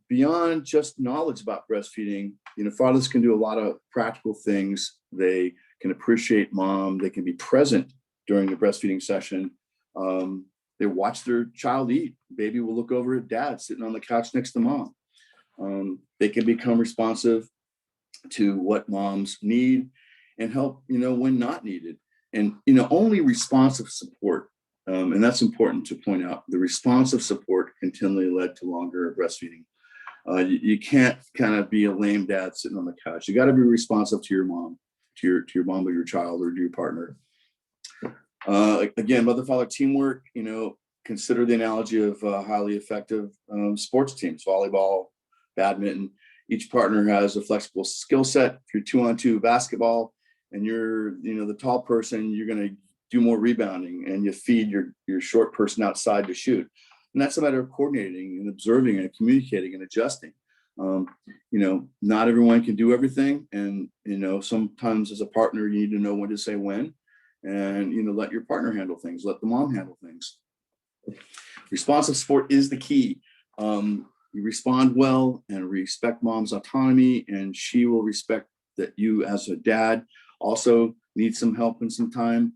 [SPEAKER 2] Beyond just knowledge about breastfeeding, fathers can do a lot of practical things. They can appreciate mom. They can be present during the breastfeeding session. They watch their child eat. Baby will look over at dad sitting on the couch next to mom. They can become responsive to what moms need and help, when not needed. And, only responsive support. And that's important to point out. The responsive support continually led to longer breastfeeding. You can't kind of be a lame dad sitting on the couch. You got to be responsive to your mom, to your mom or your child or to your partner. Again, mother-father teamwork, consider the analogy of highly effective sports teams, volleyball, badminton. Each partner has a flexible skill set. If you're 2-on-2 basketball and you're, the tall person, you're going to do more rebounding, and you feed your short person outside to shoot. And that's a matter of coordinating and observing and communicating and adjusting. Not everyone can do everything. And, sometimes as a partner, you need to know when to say when, and, let your partner handle things, let the mom handle things. Responsive support is the key. You respond well and respect mom's autonomy, and she will respect that you as a dad also need some help and some time.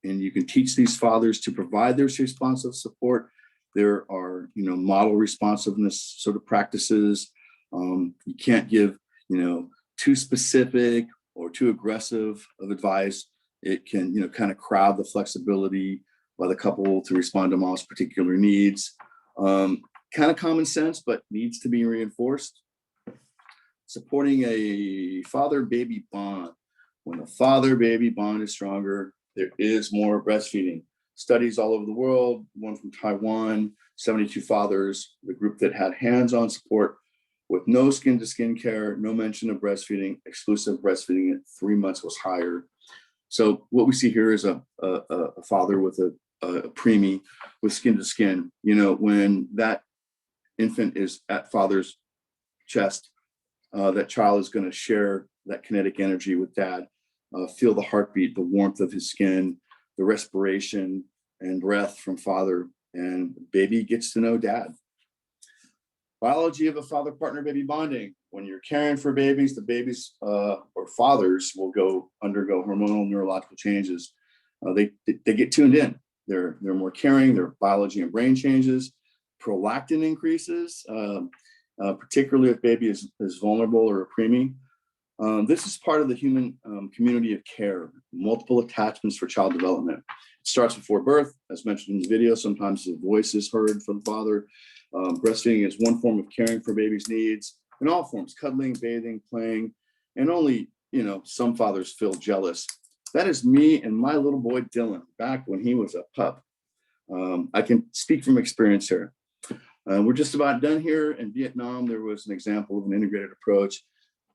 [SPEAKER 2] And you can teach these fathers to provide their responsive support. There are, model responsiveness sort of practices. You can't give, too specific or too aggressive of advice. It can, kind of crowd the flexibility by the couple to respond to mom's particular needs. Kind of common sense, but needs to be reinforced. Supporting a father-baby bond. When the father-baby bond is stronger, there is more breastfeeding. Studies all over the world, one from Taiwan, 72 fathers, the group that had hands-on support with no skin-to-skin care, no mention of breastfeeding, exclusive breastfeeding at 3 months was higher. So what we see here is a father with a preemie with skin-to-skin. When that infant is at father's chest, that child is going to share that kinetic energy with dad, feel the heartbeat, the warmth of his skin, the respiration and breath from father, and baby gets to know dad. Biology of a father-partner baby bonding. When you're caring for babies, the babies or fathers will undergo hormonal neurological changes. They get tuned in. They're more caring. Their biology and brain changes. Prolactin increases, particularly if baby is vulnerable or a preemie. This is part of the human community of care, multiple attachments for child development. It starts before birth, as mentioned in the video. Sometimes the voice is heard from the father. Breastfeeding is one form of caring for baby's needs. In all forms, cuddling, bathing, playing, and only, some fathers feel jealous. That is me and my little boy, Dylan, back when he was a pup. I can speak from experience here. We're just about done here. In Vietnam, there was an example of an integrated approach,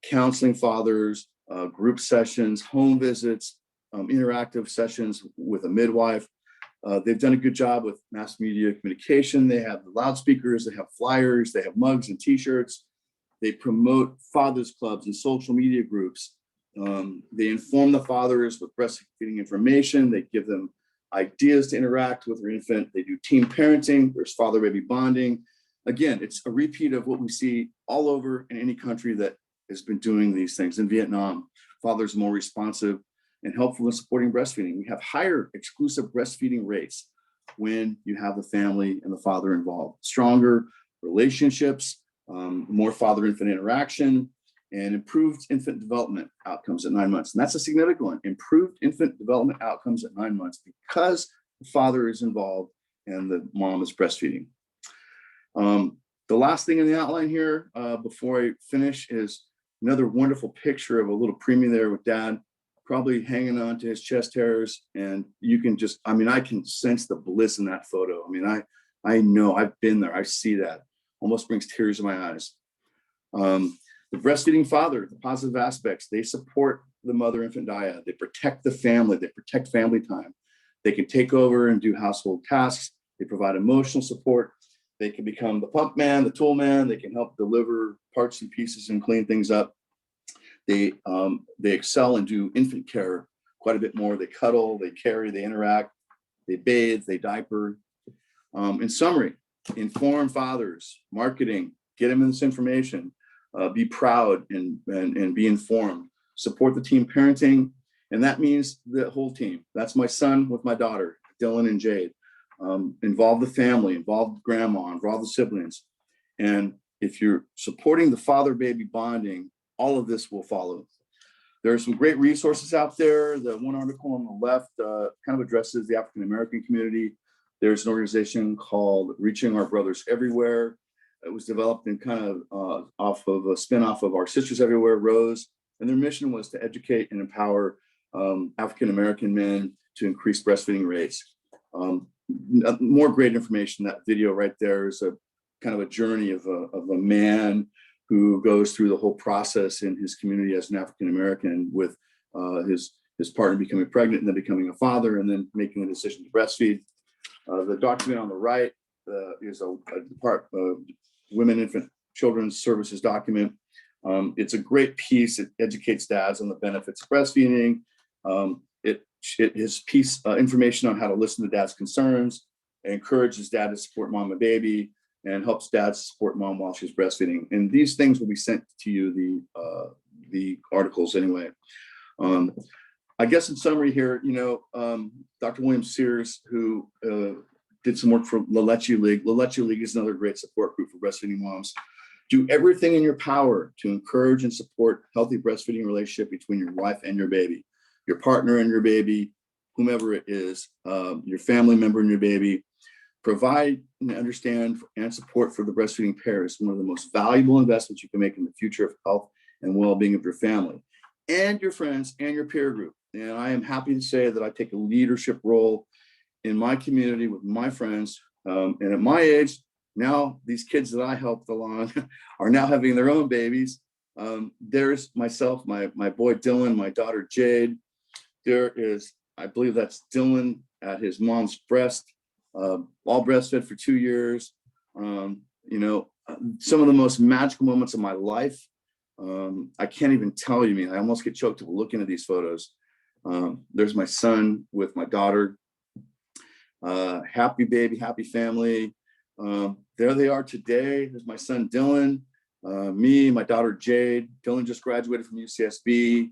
[SPEAKER 2] counseling fathers, group sessions, home visits, interactive sessions with a midwife. They've done a good job with mass media communication. They have the loudspeakers, they have flyers, they have mugs and t-shirts. They promote fathers clubs and social media groups. They inform the fathers with breastfeeding information. They give them ideas to interact with their infant. They do team parenting. There's father-baby bonding. Again, it's a repeat of what we see all over in any country that has been doing these things. In Vietnam, fathers are more responsive and helpful in supporting breastfeeding. We have higher exclusive breastfeeding rates when you have the family and the father involved. Stronger relationships, more father-infant interaction, and improved infant development outcomes at 9 months. And that's a significant one, improved infant development outcomes at 9 months because the father is involved and the mom is breastfeeding. The last thing in the outline here before I finish is another wonderful picture of a little preemie there with dad, probably hanging on to his chest hairs. And you can just, I mean, I can sense the bliss in that photo. I mean, I know, I've been there, I see that. Almost brings tears to my eyes. The breastfeeding father, the positive aspects, they support the mother-infant dyad. They protect the family. They protect family time. They can take over and do household tasks. They provide emotional support. They can become the pump man, the tool man. They can help deliver parts and pieces and clean things up. They excel and do infant care quite a bit more. They cuddle, they carry, they interact, they bathe, they diaper. In summary, inform fathers, marketing, get them this information. Be proud and be informed. Support the team parenting, and that means the whole team. That's my son with my daughter, Dylan and Jade. Involve the family, involve grandma, involve the siblings. And if you're supporting the father-baby bonding, all of this will follow. There are some great resources out there. The one article on the left kind of addresses the African-American community. There's an organization called Reaching Our Brothers Everywhere. It was developed in kind of off of a spinoff of Our Sisters Everywhere, Rose. And their mission was to educate and empower African-American men to increase breastfeeding rates. More great information. That video right there is a kind of a journey of a man who goes through the whole process in his community as an African-American with his partner becoming pregnant and then becoming a father and then making the decision to breastfeed. The document on the right is a Women, Infant, Children's Services document. It's a great piece. It educates dads on the benefits of breastfeeding. It is information on how to listen to dad's concerns. It encourages dad to support mom and baby and helps dad support mom while she's breastfeeding. And these things will be sent to you, the articles anyway. I guess in summary here, Dr. William Sears, who did some work for La Leche League. La Leche League is another great support group for breastfeeding moms. Do everything in your power to encourage and support healthy breastfeeding relationship between your wife and your baby, your partner and your baby, whomever it is, your family member and your baby. Provide and understand and support for the breastfeeding pair is one of the most valuable investments you can make in the future of health and well-being of your family and your friends and your peer group. And I am happy to say that I take a leadership role in my community with my friends. And at my age, now these kids that I helped along are now having their own babies. There's myself, my boy Dylan, my daughter Jade. There is, I believe that's Dylan at his mom's breast, all breastfed for 2 years. Some of the most magical moments of my life. I can't even tell you, I almost get choked up looking at these photos. There's my son with my daughter. Happy baby, happy family. There they are today. There's my son Dylan, me, my daughter Jade. Dylan just graduated from UCSB.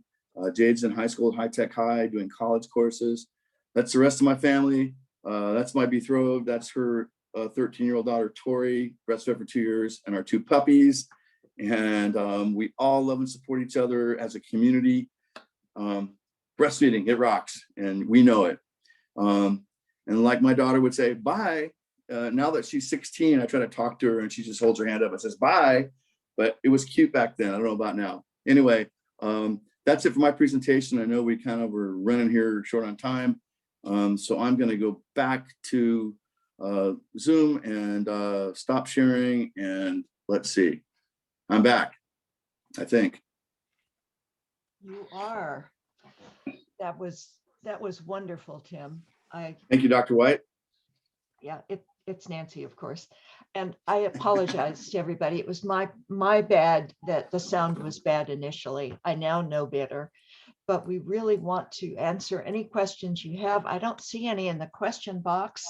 [SPEAKER 2] Jade's in high school at High Tech High doing college courses. That's the rest of my family. That's my betrothed. That's her 13-year-old daughter Tori, breastfed for 2 years, and our 2 puppies. And we all love and support each other as a community. Breastfeeding, it rocks, and we know it. And like my daughter would say, bye. Now that she's 16, I try to talk to her and she just holds her hand up and says, bye. But it was cute back then. I don't know about now. Anyway, that's it for my presentation. I know we kind of were running here short on time. So I'm going to go back to Zoom and stop sharing. And let's see. I'm back, I think.
[SPEAKER 1] You are. That was wonderful, Tim.
[SPEAKER 2] Thank you, Dr. White.
[SPEAKER 1] Yeah, it's Nancy, of course. And I apologize to everybody. It was my bad that the sound was bad initially. I now know better. But we really want to answer any questions you have. I don't see any in the question box,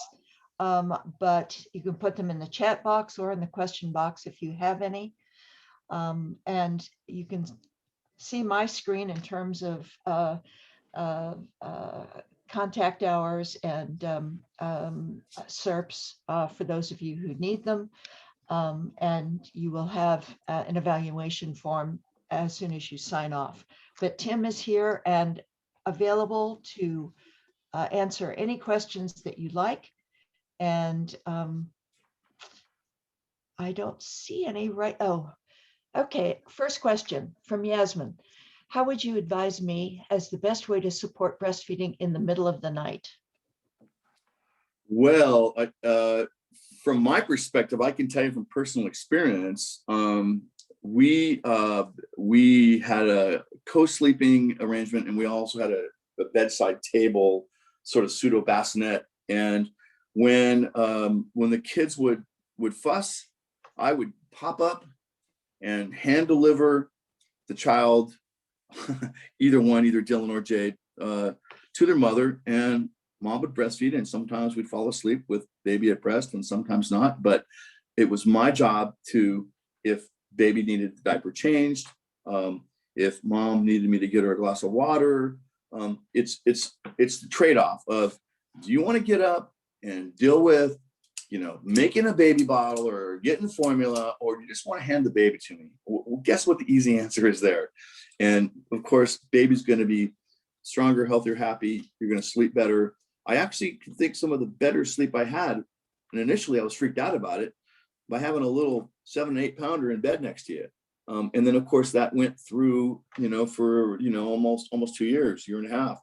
[SPEAKER 1] but you can put them in the chat box or in the question box if you have any. And you can see my screen in terms of contact hours and SERPs for those of you who need them. And you will have an evaluation form as soon as you sign off. But Tim is here and available to answer any questions that you like. And I don't see any right. Oh, okay. First question from Yasmin. How would you advise me as the best way to support breastfeeding in the middle of the night?
[SPEAKER 2] Well, from my perspective, I can tell you from personal experience, we had a co-sleeping arrangement, and we also had a bedside table, sort of pseudo bassinet. And when the kids would fuss, I would pop up and hand deliver the child, either Dylan or Jade, to their mother, and mom would breastfeed, and sometimes we'd fall asleep with baby at breast and sometimes not. But it was my job to, if baby needed the diaper changed, if mom needed me to get her a glass of water, it's the trade-off of, do you want to get up and deal with, making a baby bottle or getting formula, or do you just want to hand the baby to me? Well, guess what the easy answer is there? And of course, baby's going to be stronger, healthier, happy. You're going to sleep better. I actually think some of the better sleep I had, and initially I was freaked out about it, by having a little 7 or 8 pounder in bed next to you. And then of course that went through, for, almost 2 years, year and a half.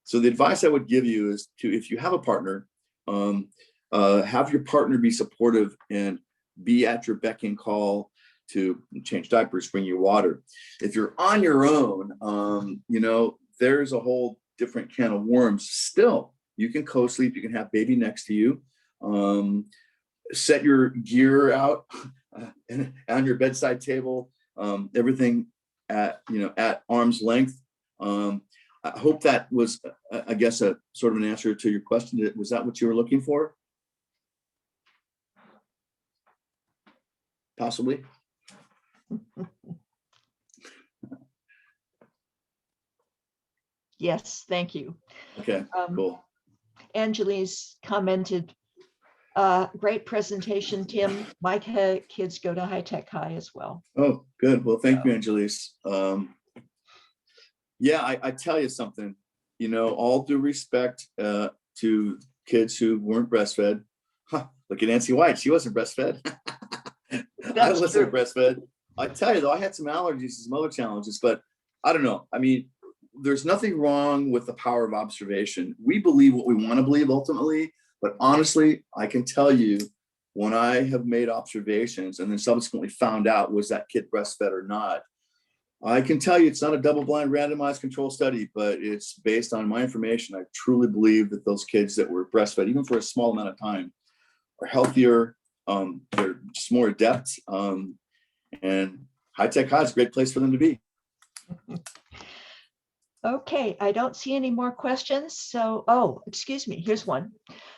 [SPEAKER 2] So the advice I would give you is to, if you have a partner, have your partner be supportive and be at your beck and call to change diapers, bring you water. If you're on your own, there's a whole different can of worms. Still, you can co-sleep, you can have baby next to you. Set your gear out on your bedside table, everything at arm's length. I hope that was, I guess, a sort of an answer to your question. Was that what you were looking for? Possibly.
[SPEAKER 1] Yes, thank you.
[SPEAKER 2] Okay, cool.
[SPEAKER 1] Anjali's commented, great presentation, Tim. My kids go to High Tech High as well.
[SPEAKER 2] Oh, good. Well, thank you, Angelis. Yeah, I tell you something, all due respect to kids who weren't breastfed. Look at Nancy White. She wasn't breastfed. I wasn't breastfed. I tell you, though, I had some allergies, some other challenges, but I don't know. I mean, there's nothing wrong with the power of observation. We believe what we want to believe ultimately, but honestly, I can tell you, when I have made observations and then subsequently found out was that kid breastfed or not, I can tell you it's not a double-blind randomized control study, but it's based on my information. I truly believe that those kids that were breastfed, even for a small amount of time, are healthier, they're just more adept, and High Tech High is a great place for them to be.
[SPEAKER 1] Okay, I don't see any more questions. So, excuse me, here's one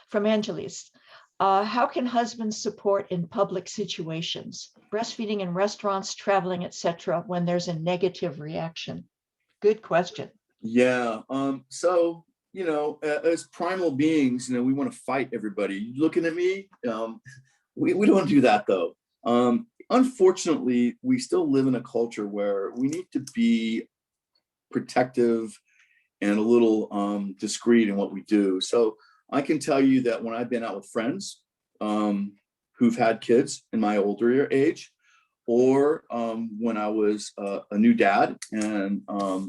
[SPEAKER 1] from Angelis. How can husbands support in public situations, breastfeeding in restaurants, traveling, etc., when there's a negative reaction? Good question.
[SPEAKER 2] Yeah. So, as primal beings, we want to fight everybody. You looking at me? We don't do that, though. Unfortunately, we still live in a culture where we need to be protective and a little discreet in what we do. So I can tell you that when I've been out with friends who've had kids in my older age, or when I was a new dad and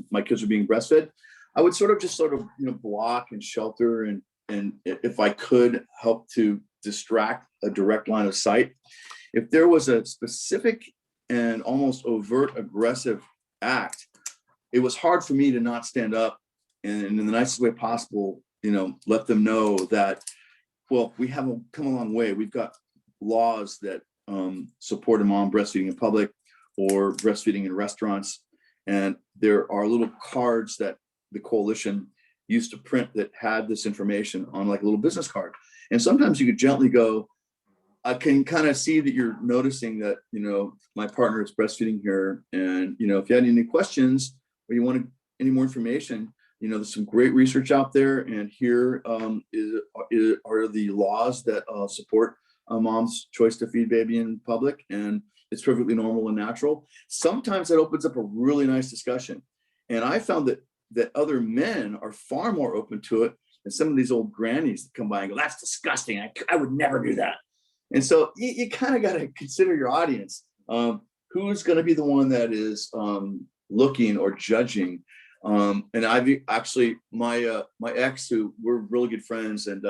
[SPEAKER 2] my kids were being breastfed, I would sort of block and shelter and if I could help to distract a direct line of sight. If there was a specific and almost overt aggressive act, it was hard for me to not stand up and in the nicest way possible let them know that, well, we haven't come a long way. We've got laws that support a mom breastfeeding in public or breastfeeding in restaurants. And there are little cards that the coalition used to print that had this information on like a little business card. And sometimes you could gently go, I can kind of see that you're noticing that, my partner is breastfeeding here. And, if you had any questions or you wanted any more information, there's some great research out there. And here are the laws that support a mom's choice to feed baby in public. And it's perfectly normal and natural. Sometimes that opens up a really nice discussion. And I found that other men are far more open to it than some of these old grannies that come by and go, that's disgusting. I would never do that. And so you kind of got to consider your audience. Who's going to be the one that is looking or judging? And I've actually, my ex, who we're really good friends, and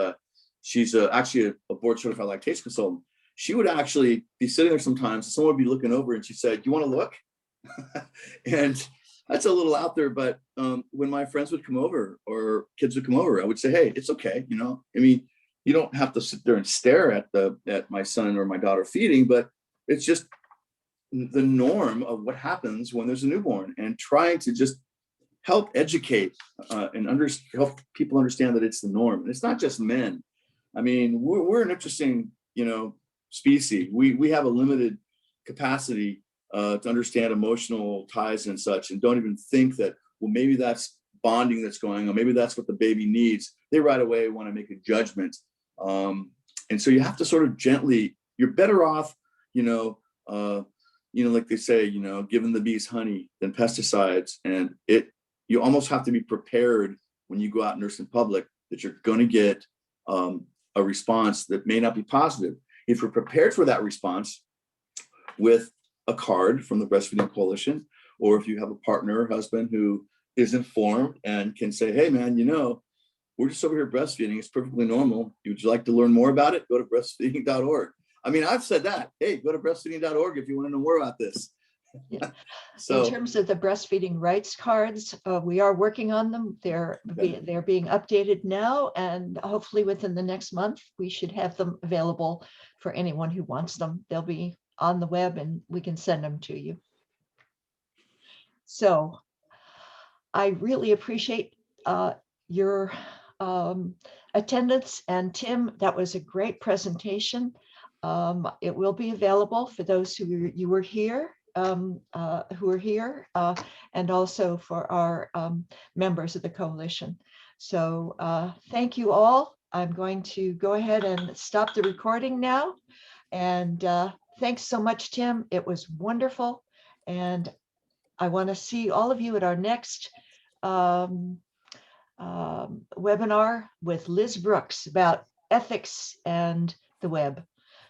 [SPEAKER 2] she's actually a board certified lactation consultant. She would actually be sitting there sometimes, and someone would be looking over, and she said, "You want to look?" And that's a little out there, but when my friends would come over or kids would come over, I would say, "Hey, it's okay." You don't have to sit there and stare at my son or my daughter feeding, but it's just the norm of what happens when there's a newborn, and trying to just help educate and help people understand that it's the norm. And it's not just men. We're an interesting, species. We have a limited capacity to understand emotional ties and such, and don't even think that, well, maybe that's bonding that's going on. Maybe that's what the baby needs. They right away want to make a judgment. And so you have to sort of gently, you're better off, like they say, giving the bees honey than pesticides. And you almost have to be prepared when you go out and nurse in public that you're going to get a response that may not be positive. If you're prepared for that response with a card from the Breastfeeding Coalition, or if you have a partner or husband who is informed and can say, hey man, we're just over here breastfeeding. It's perfectly normal. Would you like to learn more about it? Go to breastfeeding.org. I've said that. Hey, go to breastfeeding.org if you want to know more about this.
[SPEAKER 1] Yeah.
[SPEAKER 2] So,
[SPEAKER 1] in terms of the breastfeeding rights cards, we are working on them. They're being updated now, and hopefully within the next month, we should have them available for anyone who wants them. They'll be on the web and we can send them to you. So I really appreciate your attendance. And Tim, that was a great presentation. It will be available for those who were here, and also for our members of the coalition. So thank you all. I'm going to go ahead and stop the recording now. And thanks so much, Tim. It was wonderful. And I want to see all of you at our next webinar with Liz Brooks about ethics and the web.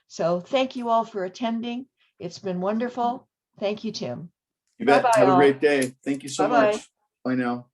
[SPEAKER 1] So thank you all for attending. It's been wonderful. Thank you, Tim.
[SPEAKER 2] You bet.
[SPEAKER 1] Bye-bye,
[SPEAKER 2] Have a
[SPEAKER 1] all.
[SPEAKER 2] great day. Thank you so
[SPEAKER 1] Bye-bye.
[SPEAKER 2] much. Bye now.